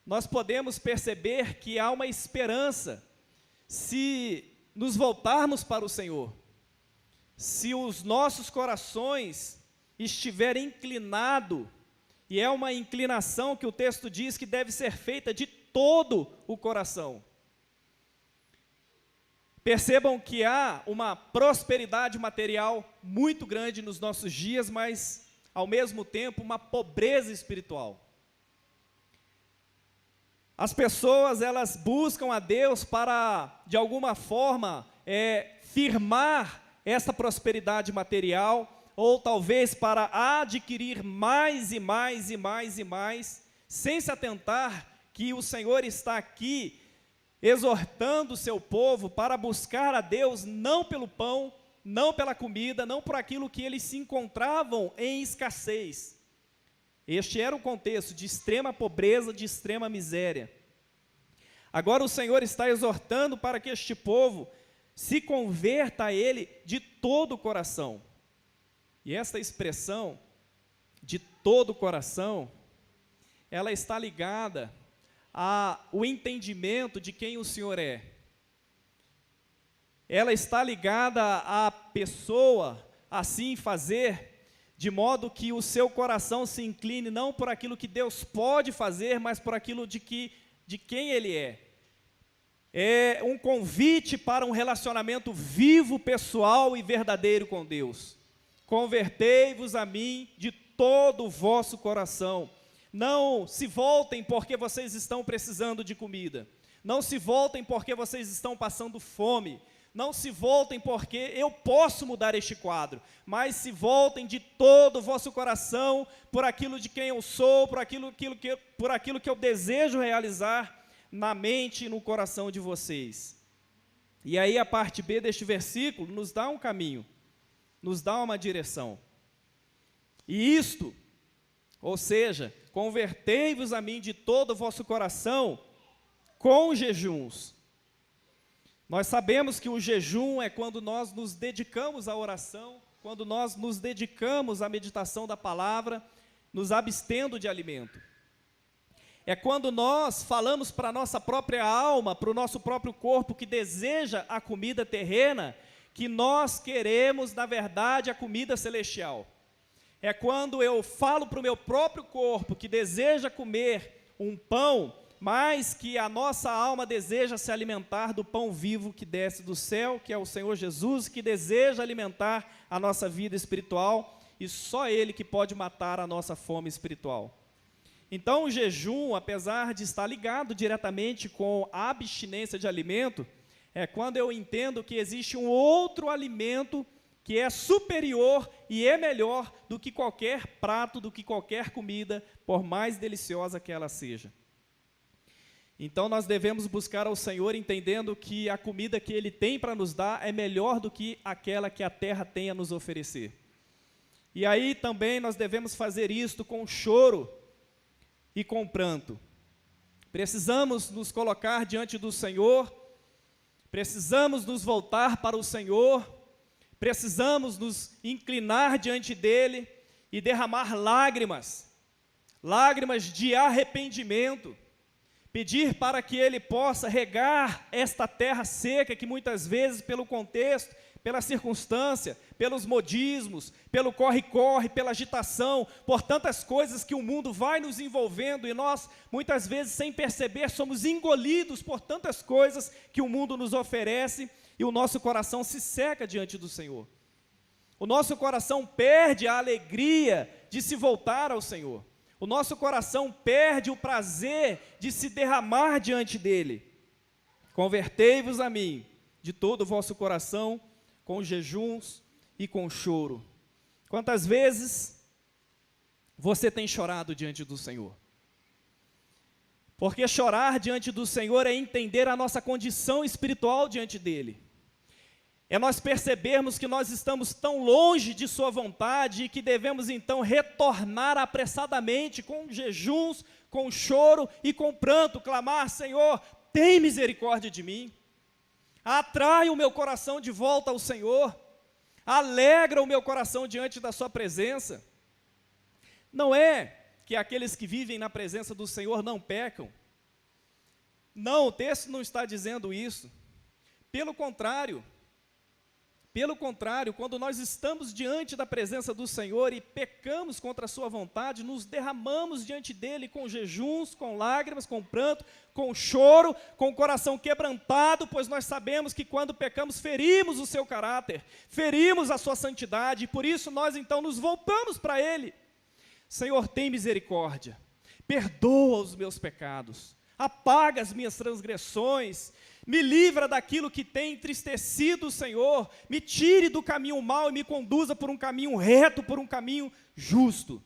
Nós podemos perceber que há uma esperança se nos voltarmos para o Senhor. Se os nossos corações estiverem inclinados, e é uma inclinação que o texto diz que deve ser feita de todo o coração. Percebam que há uma prosperidade material muito grande nos nossos dias, mas, ao mesmo tempo, uma pobreza espiritual. As pessoas, elas buscam a Deus para, de alguma forma, firmar essa prosperidade material, ou talvez para adquirir mais e mais e mais e mais, sem se atentar que o Senhor está aqui exortando o seu povo para buscar a Deus não pelo pão, não pela comida, não por aquilo que eles se encontravam em escassez. Este era o contexto de extrema pobreza, de extrema miséria. Agora o Senhor está exortando para que este povo se converta a Ele de todo o coração. E esta expressão, de todo o coração, ela está ligada ao entendimento de quem o Senhor é. Ela está ligada à pessoa, assim fazer, de modo que o seu coração se incline não por aquilo que Deus pode fazer, mas por aquilo de quem Ele é. É um convite para um relacionamento vivo, pessoal e verdadeiro com Deus. Convertei-vos a mim de todo o vosso coração. Não se voltem porque vocês estão precisando de comida. Não se voltem porque vocês estão passando fome. Não se voltem porque eu posso mudar este quadro. Mas se voltem de todo o vosso coração por aquilo de quem eu sou, por aquilo que eu desejo realizar na mente e no coração de vocês. E aí a parte B deste versículo nos dá um caminho, nos dá uma direção. E isto, ou seja, convertei-vos a mim de todo o vosso coração com jejuns. Nós sabemos que o jejum é quando nós nos dedicamos à oração, quando nós nos dedicamos à meditação da palavra, nos abstendo de alimento. É quando nós falamos para a nossa própria alma, para o nosso próprio corpo que deseja a comida terrena, que nós queremos, na verdade, a comida celestial. É quando eu falo para o meu próprio corpo que deseja comer um pão, mas que a nossa alma deseja se alimentar do pão vivo que desce do céu, que é o Senhor Jesus, que deseja alimentar a nossa vida espiritual, e só Ele que pode matar a nossa fome espiritual. Então, o jejum, apesar de estar ligado diretamente com a abstinência de alimento, é quando eu entendo que existe um outro alimento que é superior e é melhor do que qualquer prato, do que qualquer comida, por mais deliciosa que ela seja. Então, nós devemos buscar ao Senhor entendendo que a comida que Ele tem para nos dar é melhor do que aquela que a terra tem a nos oferecer. E aí também nós devemos fazer isto com choro e com pranto. Precisamos nos colocar diante do Senhor, precisamos nos voltar para o Senhor, precisamos nos inclinar diante dEle e derramar lágrimas, lágrimas de arrependimento, pedir para que Ele possa regar esta terra seca que muitas vezes pelo contexto, pela circunstância, pelos modismos, pelo corre-corre, pela agitação, por tantas coisas que o mundo vai nos envolvendo e nós, muitas vezes, sem perceber, somos engolidos por tantas coisas que o mundo nos oferece e o nosso coração se seca diante do Senhor. O nosso coração perde a alegria de se voltar ao Senhor. O nosso coração perde o prazer de se derramar diante dEle. Convertei-vos a mim de todo o vosso coração, com jejuns e com choro. Quantas vezes você tem chorado diante do Senhor? Porque chorar diante do Senhor é entender a nossa condição espiritual diante dEle. É nós percebermos que nós estamos tão longe de sua vontade e que devemos então retornar apressadamente com jejuns, com choro e com pranto, clamar: Senhor, tem misericórdia de mim. Atrai o meu coração de volta ao Senhor, alegra o meu coração diante da sua presença. Não é que aqueles que vivem na presença do Senhor não pecam. Não, o texto não está dizendo isso. Pelo contrário, quando nós estamos diante da presença do Senhor e pecamos contra a sua vontade, nos derramamos diante dEle com jejuns, com lágrimas, com pranto, com choro, com o coração quebrantado, pois nós sabemos que quando pecamos, ferimos o seu caráter, ferimos a sua santidade, e por isso nós então nos voltamos para Ele. Senhor, tem misericórdia, perdoa os meus pecados, apaga as minhas transgressões, me livra daquilo que tem entristecido o Senhor, me tire do caminho mau e me conduza por um caminho reto, por um caminho justo.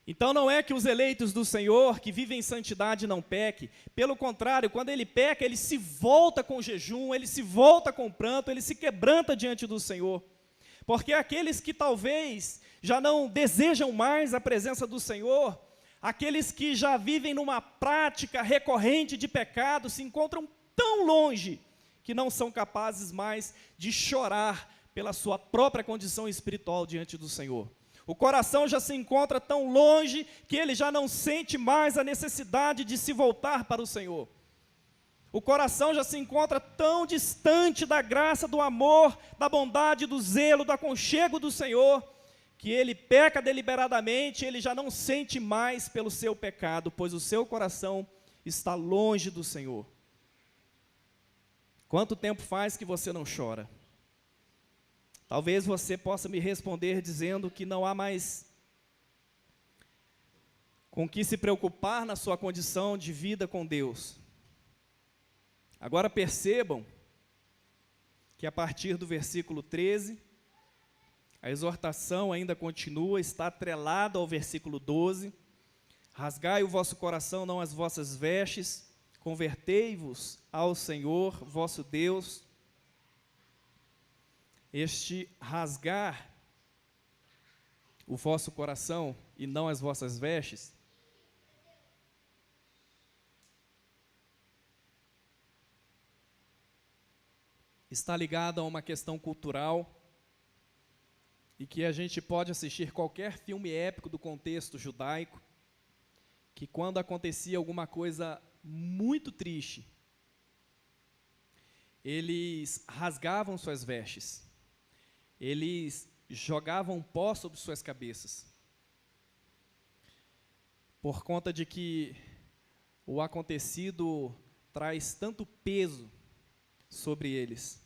Então não é que os eleitos do Senhor, que vivem em santidade, não pequem. Pelo contrário, quando ele peca, ele se volta com jejum, ele se volta com pranto, ele se quebranta diante do Senhor. Porque aqueles que talvez já não desejam mais a presença do Senhor, aqueles que já vivem numa prática recorrente de pecado, se encontram tão longe que não são capazes mais de chorar pela sua própria condição espiritual diante do Senhor. O coração já se encontra tão longe que ele já não sente mais a necessidade de se voltar para o Senhor. O coração já se encontra tão distante da graça, do amor, da bondade, do zelo, do aconchego do Senhor, que ele peca deliberadamente, ele já não sente mais pelo seu pecado, pois o seu coração está longe do Senhor. Quanto tempo faz que você não chora? Talvez você possa me responder dizendo que não há mais com que se preocupar na sua condição de vida com Deus. Agora percebam que a partir do versículo 13, a exortação ainda continua, está atrelada ao versículo 12. Rasgai o vosso coração, não as vossas vestes, convertei-vos ao Senhor vosso Deus. Este rasgar o vosso coração e não as vossas vestes, está ligado a uma questão cultural e que a gente pode assistir qualquer filme épico do contexto judaico, que quando acontecia alguma coisa muito triste, eles rasgavam suas vestes, eles jogavam pó sobre suas cabeças, por conta de que o acontecido traz tanto peso sobre eles.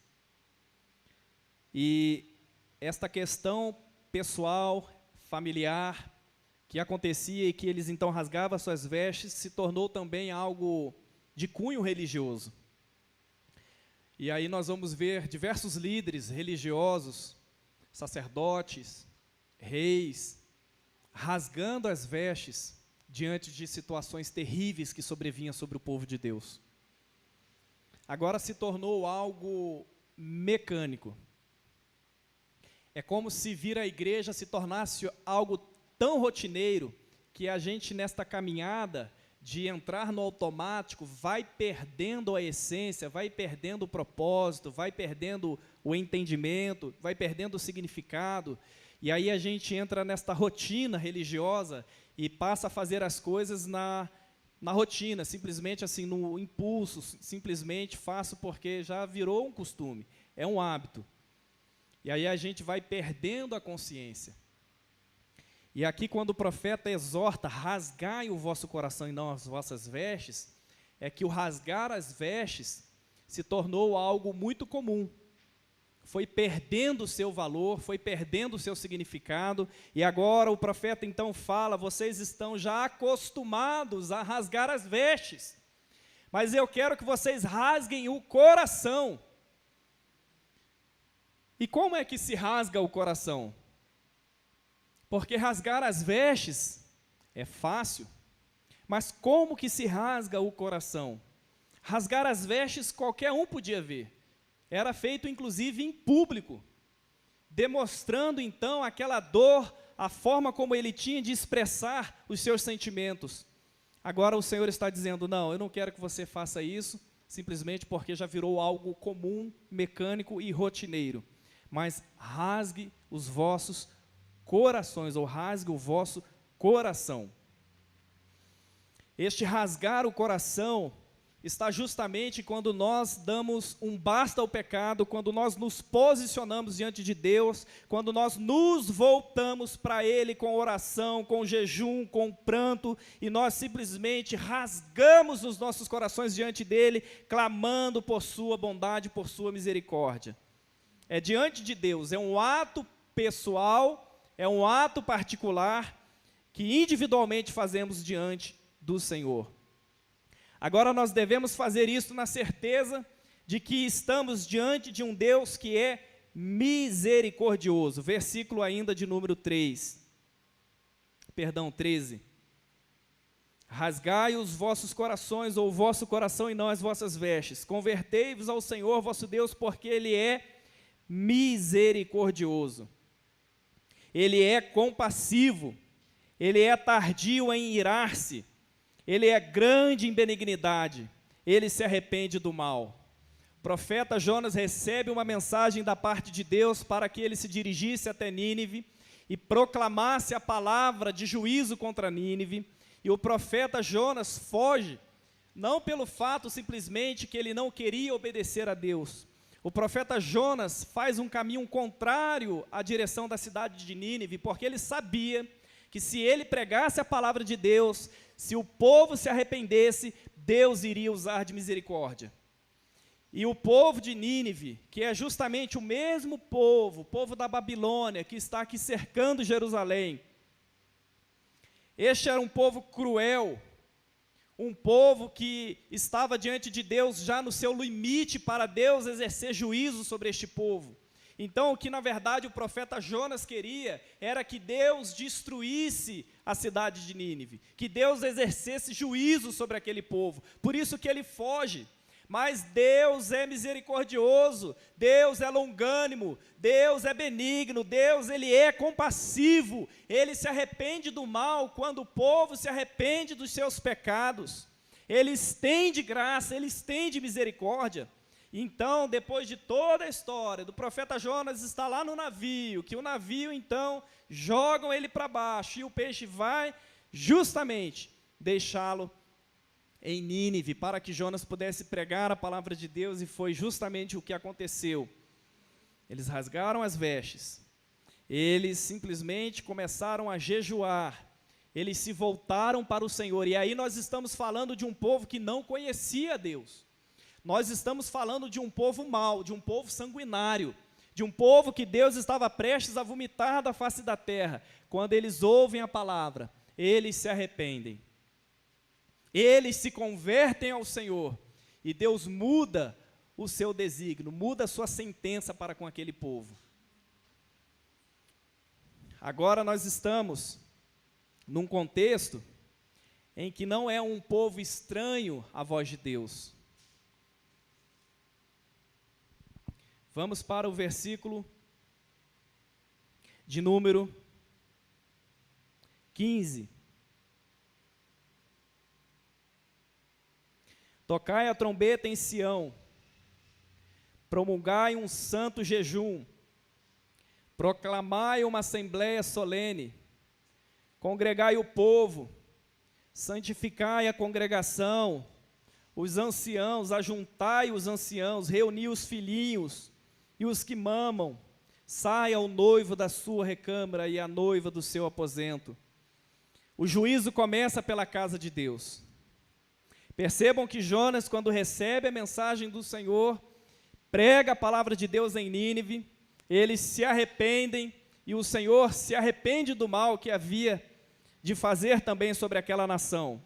E esta questão pessoal, familiar, que acontecia e que eles então rasgavam suas vestes, se tornou também algo de cunho religioso. E aí nós vamos ver diversos líderes religiosos, sacerdotes, reis, rasgando as vestes diante de situações terríveis que sobrevinham sobre o povo de Deus. Agora se tornou algo mecânico. É como se vir à igreja se tornasse algo tão rotineiro que a gente, nesta caminhada de entrar no automático, vai perdendo a essência, vai perdendo o propósito, vai perdendo o entendimento, vai perdendo o significado, e aí a gente entra nesta rotina religiosa e passa a fazer as coisas na rotina, simplesmente assim, no impulso, simplesmente faço porque já virou um costume, é um hábito. E aí a gente vai perdendo a consciência. E aqui quando o profeta exorta, rasgai o vosso coração e não as vossas vestes, é que o rasgar as vestes se tornou algo muito comum. Foi perdendo o seu valor, foi perdendo o seu significado, e agora o profeta então fala, vocês estão já acostumados a rasgar as vestes, mas eu quero que vocês rasguem o coração. E como é que se rasga o coração? Porque rasgar as vestes é fácil, mas como que se rasga o coração? Rasgar as vestes qualquer um podia ver, era feito inclusive em público, demonstrando então aquela dor, a forma como ele tinha de expressar os seus sentimentos. Agora o Senhor está dizendo, não, eu não quero que você faça isso, simplesmente porque já virou algo comum, mecânico e rotineiro, mas rasgue os vossos corações, ou rasgue o vosso coração. Este rasgar o coração está justamente quando nós damos um basta ao pecado, quando nós nos posicionamos diante de Deus, quando nós nos voltamos para Ele com oração, com jejum, com pranto, e nós simplesmente rasgamos os nossos corações diante dEle, clamando por sua bondade, por sua misericórdia. É diante de Deus, é um ato pessoal, é um ato particular que individualmente fazemos diante do Senhor. Agora nós devemos fazer isso na certeza de que estamos diante de um Deus que é misericordioso. Versículo ainda de número 13. Rasgai os vossos corações, ou o vosso coração e não as vossas vestes. Convertei-vos ao Senhor vosso Deus, porque Ele é misericordioso. Ele é compassivo, Ele é tardio em irar-se, Ele é grande em benignidade, Ele se arrepende do mal. O profeta Jonas recebe uma mensagem da parte de Deus para que ele se dirigisse até Nínive e proclamasse a palavra de juízo contra Nínive, e o profeta Jonas foge, não pelo fato simplesmente que ele não queria obedecer a Deus. O profeta Jonas faz um caminho contrário à direção da cidade de Nínive, porque ele sabia que se ele pregasse a palavra de Deus, se o povo se arrependesse, Deus iria usar de misericórdia. E o povo de Nínive, que é justamente o mesmo povo, o povo da Babilônia, que está aqui cercando Jerusalém, este era um povo cruel, um povo que estava diante de Deus já no seu limite para Deus exercer juízo sobre este povo. Então, o que na verdade o profeta Jonas queria era que Deus destruísse a cidade de Nínive, que Deus exercesse juízo sobre aquele povo. Por isso que ele foge. Mas Deus é misericordioso, Deus é longânimo, Deus é benigno, Deus ele é compassivo, ele se arrepende do mal quando o povo se arrepende dos seus pecados. Ele estende graça, ele estende misericórdia. Então, depois de toda a história do profeta Jonas está lá no navio, que o navio então jogam ele para baixo e o peixe vai justamente deixá-lo em Nínive, para que Jonas pudesse pregar a palavra de Deus, e foi justamente o que aconteceu. Eles rasgaram as vestes, eles simplesmente começaram a jejuar, eles se voltaram para o Senhor, e aí nós estamos falando de um povo que não conhecia Deus, nós estamos falando de um povo mau, de um povo sanguinário, de um povo que Deus estava prestes a vomitar da face da terra. Quando eles ouvem a palavra, eles se arrependem. Eles se convertem ao Senhor, e Deus muda o seu desígnio, muda a sua sentença para com aquele povo. Agora nós estamos num contexto em que não é um povo estranho à voz de Deus. Vamos para o versículo de número 15. Tocai a trombeta em Sião, promulgai um santo jejum, proclamai uma assembleia solene, congregai o povo, santificai a congregação, os anciãos, ajuntai os anciãos, reuni os filhinhos e os que mamam, saia o noivo da sua recâmara e a noiva do seu aposento. O juízo começa pela casa de Deus. Percebam que Jonas, quando recebe a mensagem do Senhor, prega a palavra de Deus em Nínive, eles se arrependem, e o Senhor se arrepende do mal que havia de fazer também sobre aquela nação.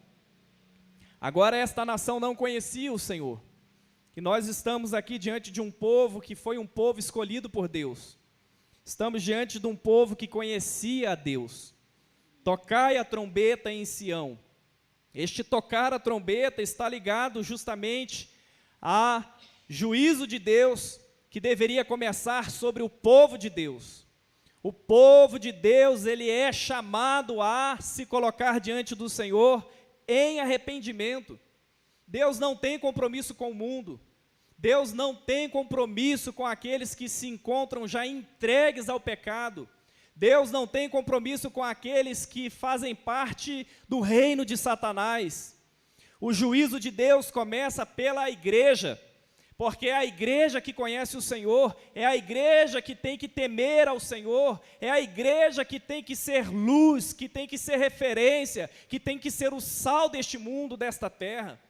Agora esta nação não conhecia o Senhor, e nós estamos aqui diante de um povo que foi um povo escolhido por Deus. Estamos diante de um povo que conhecia a Deus. Tocai a trombeta em Sião. Este tocar a trombeta está ligado justamente a juízo de Deus que deveria começar sobre o povo de Deus. O povo de Deus, ele é chamado a se colocar diante do Senhor em arrependimento. Deus não tem compromisso com o mundo. Deus não tem compromisso com aqueles que se encontram já entregues ao pecado. Deus não tem compromisso com aqueles que fazem parte do reino de Satanás. O juízo de Deus começa pela igreja, porque é a igreja que conhece o Senhor, é a igreja que tem que temer ao Senhor, é a igreja que tem que ser luz, que tem que ser referência, que tem que ser o sal deste mundo, desta terra.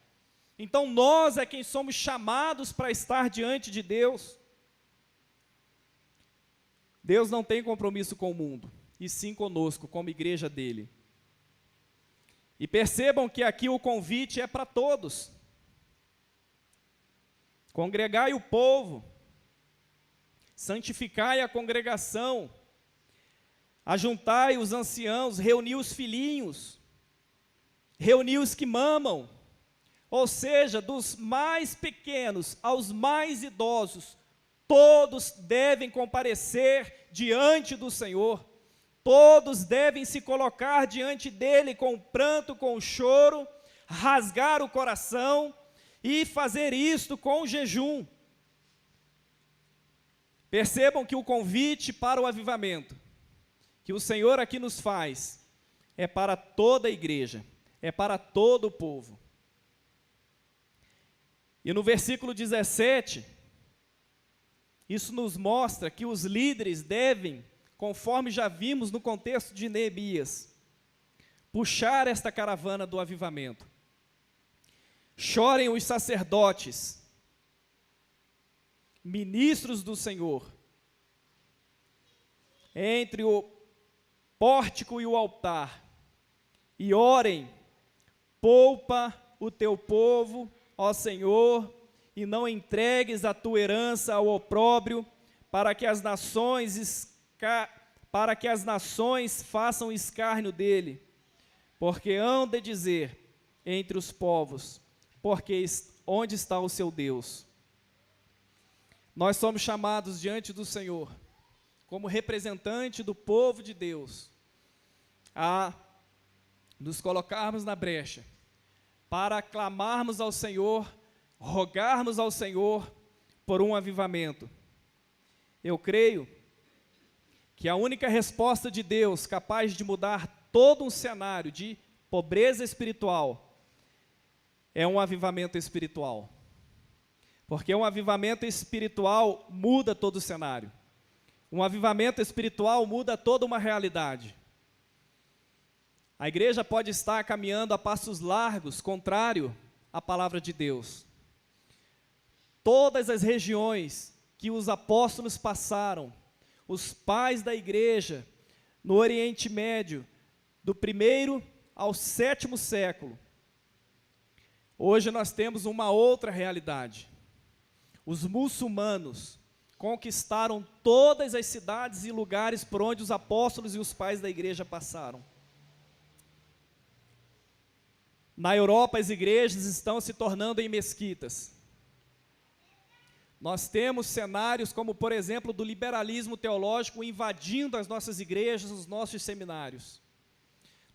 Então nós é quem somos chamados para estar diante de Deus. Deus não tem compromisso com o mundo, e sim conosco, como igreja dele. E percebam que aqui o convite é para todos. Congregai o povo, santificai a congregação, ajuntai os anciãos, reuni os filhinhos, reuni os que mamam, ou seja, dos mais pequenos aos mais idosos, todos devem comparecer diante do Senhor, todos devem se colocar diante dele com pranto, com choro, rasgar o coração e fazer isto com jejum. Percebam que o convite para o avivamento, que o Senhor aqui nos faz, é para toda a igreja, é para todo o povo. E no versículo 17, isso nos mostra que os líderes devem, conforme já vimos no contexto de Neemias, puxar esta caravana do avivamento. Chorem os sacerdotes, ministros do Senhor, entre o pórtico e o altar, e orem: poupa o teu povo, ó Senhor, e não entregues a tua herança ao opróbrio, para que as nações façam escárnio dele, porque hão de dizer entre os povos, porque onde está o seu Deus? Nós somos chamados diante do Senhor, como representante do povo de Deus, a nos colocarmos na brecha, para clamarmos ao Senhor, rogarmos ao Senhor por um avivamento. Eu creio que a única resposta de Deus capaz de mudar todo um cenário de pobreza espiritual é um avivamento espiritual. Porque um avivamento espiritual muda todo o cenário. Um avivamento espiritual muda toda uma realidade. A igreja pode estar caminhando a passos largos, contrário à palavra de Deus. Todas as regiões que os apóstolos passaram, os pais da igreja, no Oriente Médio, do 1º ao 7º século, hoje nós temos uma outra realidade. Os muçulmanos conquistaram todas as cidades e lugares por onde os apóstolos e os pais da igreja passaram. Na Europa, as igrejas estão se tornando em mesquitas. Nós temos cenários como, por exemplo, do liberalismo teológico invadindo as nossas igrejas, os nossos seminários.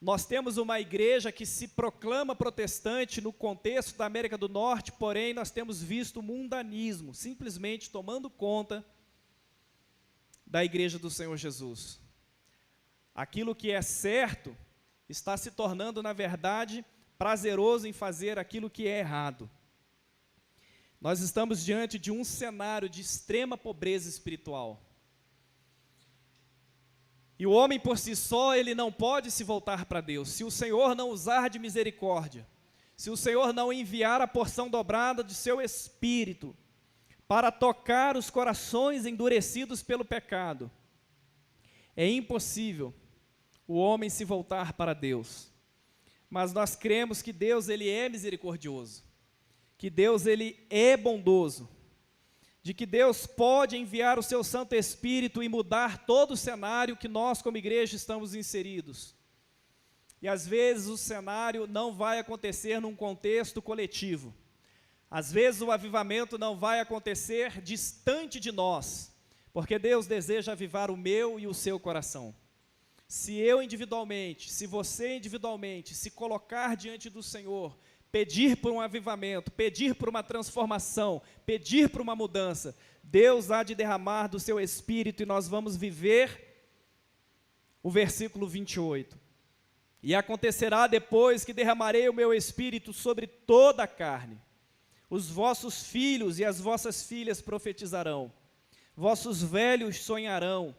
Nós temos uma igreja que se proclama protestante no contexto da América do Norte, porém nós temos visto o mundanismo simplesmente tomando conta da igreja do Senhor Jesus. Aquilo que é certo está se tornando, na verdade, prazeroso em fazer aquilo que é errado. Nós estamos diante de um cenário de extrema pobreza espiritual. E o homem por si só, ele não pode se voltar para Deus. Se o Senhor não usar de misericórdia, se o Senhor não enviar a porção dobrada de seu Espírito para tocar os corações endurecidos pelo pecado, é impossível o homem se voltar para Deus. Mas nós cremos que Deus, ele é misericordioso, que Deus, ele é bondoso, de que Deus pode enviar o seu Santo Espírito e mudar todo o cenário que nós, como igreja, estamos inseridos. E às vezes o cenário não vai acontecer num contexto coletivo. Às vezes o avivamento não vai acontecer distante de nós, porque Deus deseja avivar o meu e o seu coração. Se eu individualmente, se você individualmente se colocar diante do Senhor, pedir por um avivamento, pedir por uma transformação, pedir por uma mudança, Deus há de derramar do seu Espírito e nós vamos viver o versículo 28. E acontecerá depois que derramarei o meu Espírito sobre toda a carne. Os vossos filhos e as vossas filhas profetizarão, vossos velhos sonharão,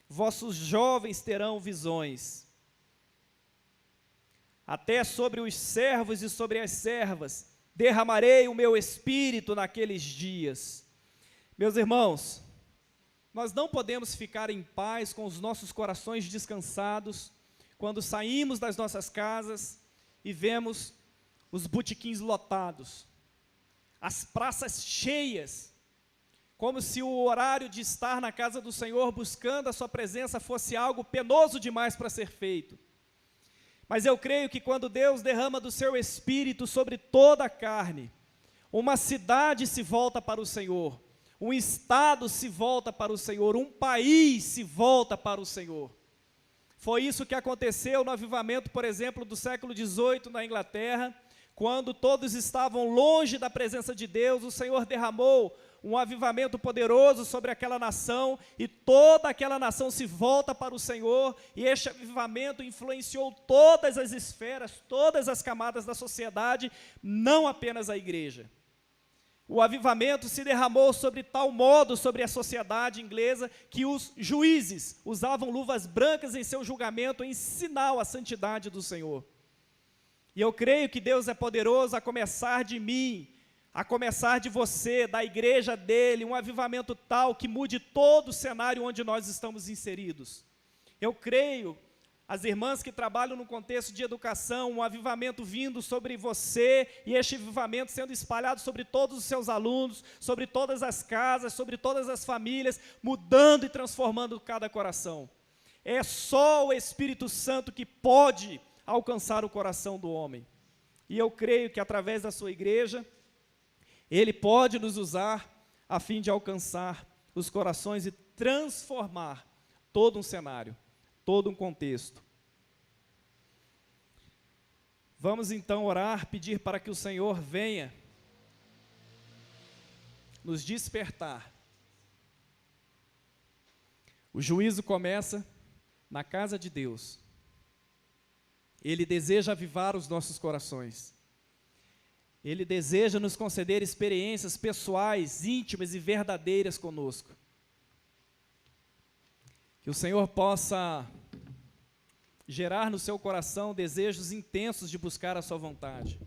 vossos jovens terão visões. Até sobre os servos e sobre as servas derramarei o meu Espírito naqueles dias. Meus irmãos, nós não podemos ficar em paz com os nossos corações descansados quando saímos das nossas casas e vemos os botequins lotados, as praças cheias, como se o horário de estar na casa do Senhor buscando a sua presença fosse algo penoso demais para ser feito. Mas eu creio que quando Deus derrama do seu Espírito sobre toda a carne, uma cidade se volta para o Senhor, um estado se volta para o Senhor, um país se volta para o Senhor. Foi isso que aconteceu no avivamento, por exemplo, do século XVIII na Inglaterra, quando todos estavam longe da presença de Deus, o Senhor derramou um avivamento poderoso sobre aquela nação, e toda aquela nação se volta para o Senhor, e este avivamento influenciou todas as esferas, todas as camadas da sociedade, não apenas a igreja. O avivamento se derramou sobre tal modo sobre a sociedade inglesa, que os juízes usavam luvas brancas em seu julgamento, em sinal à santidade do Senhor. E eu creio que Deus é poderoso a começar de mim, a começar de você, da igreja dele, um avivamento tal que mude todo o cenário onde nós estamos inseridos. Eu creio as irmãs que trabalham no contexto de educação, um avivamento vindo sobre você, e este avivamento sendo espalhado sobre todos os seus alunos, sobre todas as casas, sobre todas as famílias, mudando e transformando cada coração. É só o Espírito Santo que pode alcançar o coração do homem. E eu creio que através da sua igreja, Ele pode nos usar a fim de alcançar os corações e transformar todo um cenário, todo um contexto. Vamos então orar, pedir para que o Senhor venha nos despertar. O juízo começa na casa de Deus. Ele deseja avivar os nossos corações. Ele deseja nos conceder experiências pessoais, íntimas e verdadeiras conosco. Que o Senhor possa gerar no seu coração desejos intensos de buscar a sua vontade.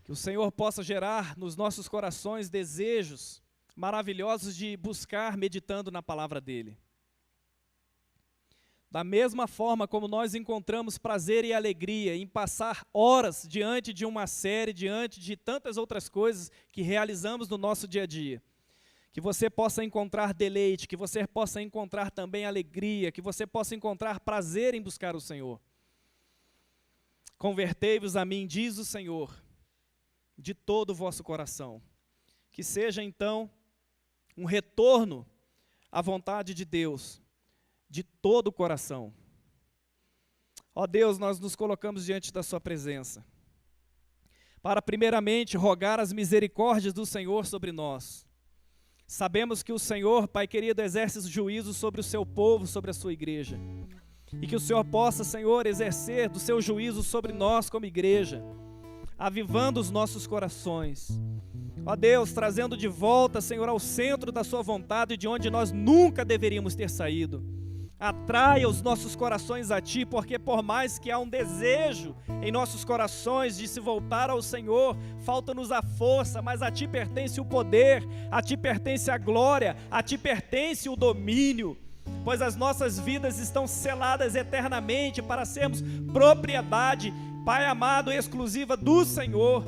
Que o Senhor possa gerar nos nossos corações desejos maravilhosos de buscar meditando na palavra dEle. Da mesma forma como nós encontramos prazer e alegria em passar horas diante de uma série, diante de tantas outras coisas que realizamos no nosso dia a dia, que você possa encontrar deleite, que você possa encontrar também alegria, que você possa encontrar prazer em buscar o Senhor. Convertei-vos a mim, diz o Senhor, de todo o vosso coração. Que seja então um retorno à vontade de Deus, de todo o coração. Ó Deus, nós nos colocamos diante da sua presença, para primeiramente rogar as misericórdias do Senhor sobre nós. Sabemos que o Senhor, Pai querido, exerce juízo sobre o seu povo, sobre a sua igreja. E que o Senhor possa, Senhor, exercer do seu juízo sobre nós como igreja, avivando os nossos corações. Ó Deus, trazendo de volta, Senhor, ao centro da sua vontade, de onde nós nunca deveríamos ter saído. Atraia os nossos corações a Ti, porque por mais que há um desejo em nossos corações de se voltar ao Senhor, falta-nos a força, mas a Ti pertence o poder, a Ti pertence a glória, a Ti pertence o domínio, pois as nossas vidas estão seladas eternamente para sermos propriedade, Pai amado, exclusiva do Senhor.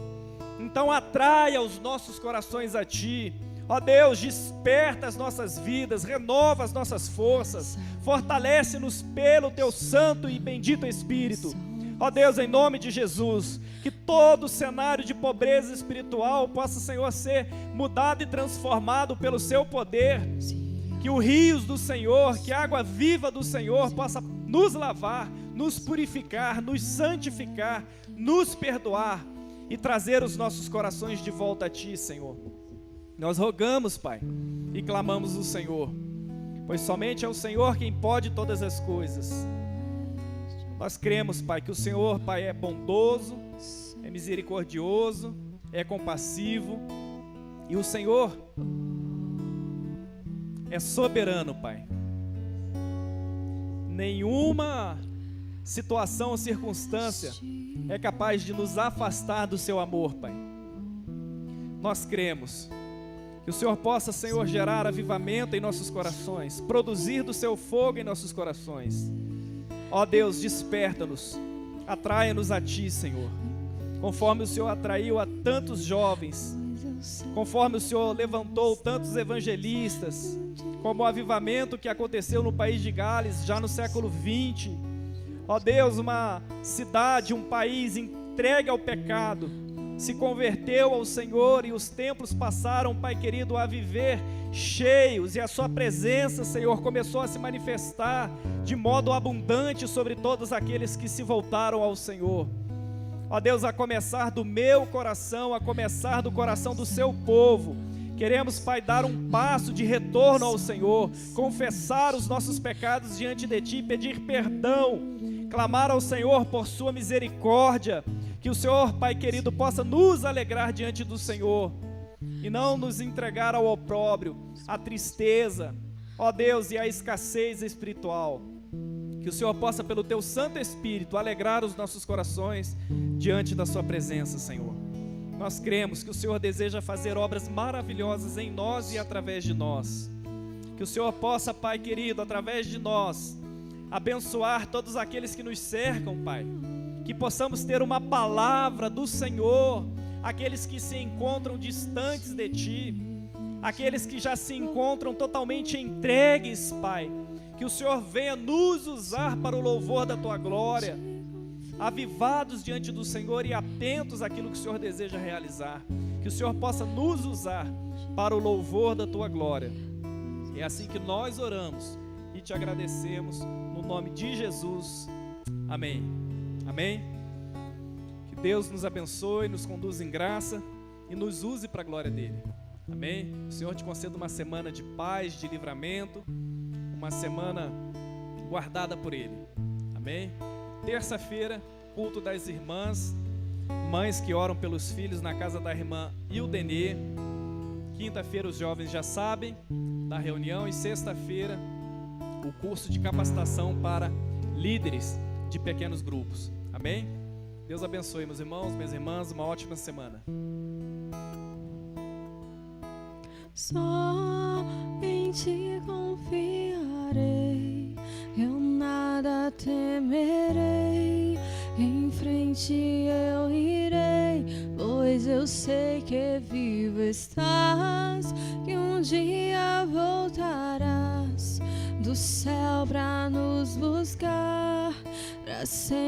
Então atraia os nossos corações a Ti. Ó Deus, desperta as nossas vidas, renova as nossas forças, fortalece-nos pelo Teu santo e bendito Espírito. Ó Deus, em nome de Jesus, que todo cenário de pobreza espiritual possa, Senhor, ser mudado e transformado pelo Seu poder, que os rios do Senhor, que a água viva do Senhor possa nos lavar, nos purificar, nos santificar, nos perdoar e trazer os nossos corações de volta a Ti, Senhor. Nós rogamos, Pai, e clamamos o Senhor, pois somente é o Senhor quem pode todas as coisas. Nós cremos, Pai, que o Senhor, Pai, é bondoso, é misericordioso, é compassivo, e o Senhor é soberano, Pai. Nenhuma situação ou circunstância é capaz de nos afastar do Seu amor, Pai. Nós cremos que o Senhor possa, Senhor, gerar avivamento em nossos corações, produzir do Seu fogo em nossos corações. Ó Deus, desperta-nos, atraia-nos a Ti, Senhor, conforme o Senhor atraiu a tantos jovens, conforme o Senhor levantou tantos evangelistas, como o avivamento que aconteceu no país de Gales, já no século 20. Ó Deus, uma cidade, um país entregue ao pecado, se converteu ao Senhor e os templos passaram, Pai querido, a viver cheios, e a Sua presença, Senhor, começou a se manifestar de modo abundante sobre todos aqueles que se voltaram ao Senhor. Ó Deus, a começar do meu coração, a começar do coração do Seu povo, queremos, Pai, dar um passo de retorno ao Senhor, confessar os nossos pecados diante de Ti, pedir perdão, clamar ao Senhor por Sua misericórdia. Que o Senhor, Pai querido, possa nos alegrar diante do Senhor e não nos entregar ao opróbrio, à tristeza, ó Deus, e à escassez espiritual. Que o Senhor possa, pelo Teu Santo Espírito, alegrar os nossos corações diante da Sua presença, Senhor. Nós cremos que o Senhor deseja fazer obras maravilhosas em nós e através de nós. Que o Senhor possa, Pai querido, através de nós, abençoar todos aqueles que nos cercam, Pai. Que possamos ter uma palavra do Senhor, aqueles que se encontram distantes de Ti, aqueles que já se encontram totalmente entregues, Pai. Que o Senhor venha nos usar para o louvor da Tua glória, avivados diante do Senhor e atentos àquilo que o Senhor deseja realizar. Que o Senhor possa nos usar para o louvor da Tua glória. É assim que nós oramos e Te agradecemos, no nome de Jesus. Amém. Amém. Que Deus nos abençoe, nos conduza em graça e nos use para a glória dEle. Amém. O Senhor te conceda uma semana de paz, de livramento, uma semana guardada por Ele. Amém. Terça-feira, culto das irmãs, mães que oram pelos filhos na casa da irmã Ildenê. Quinta-feira os jovens já sabem da reunião, e sexta-feira o curso de capacitação para líderes de pequenos grupos. Amém? Deus abençoe, meus irmãos, minhas irmãs, uma ótima semana. Só em Ti confiarei, eu nada temerei, em frente eu irei, pois eu sei que vivo estás, que um dia voltarás do céu pra nos buscar, pra sempre.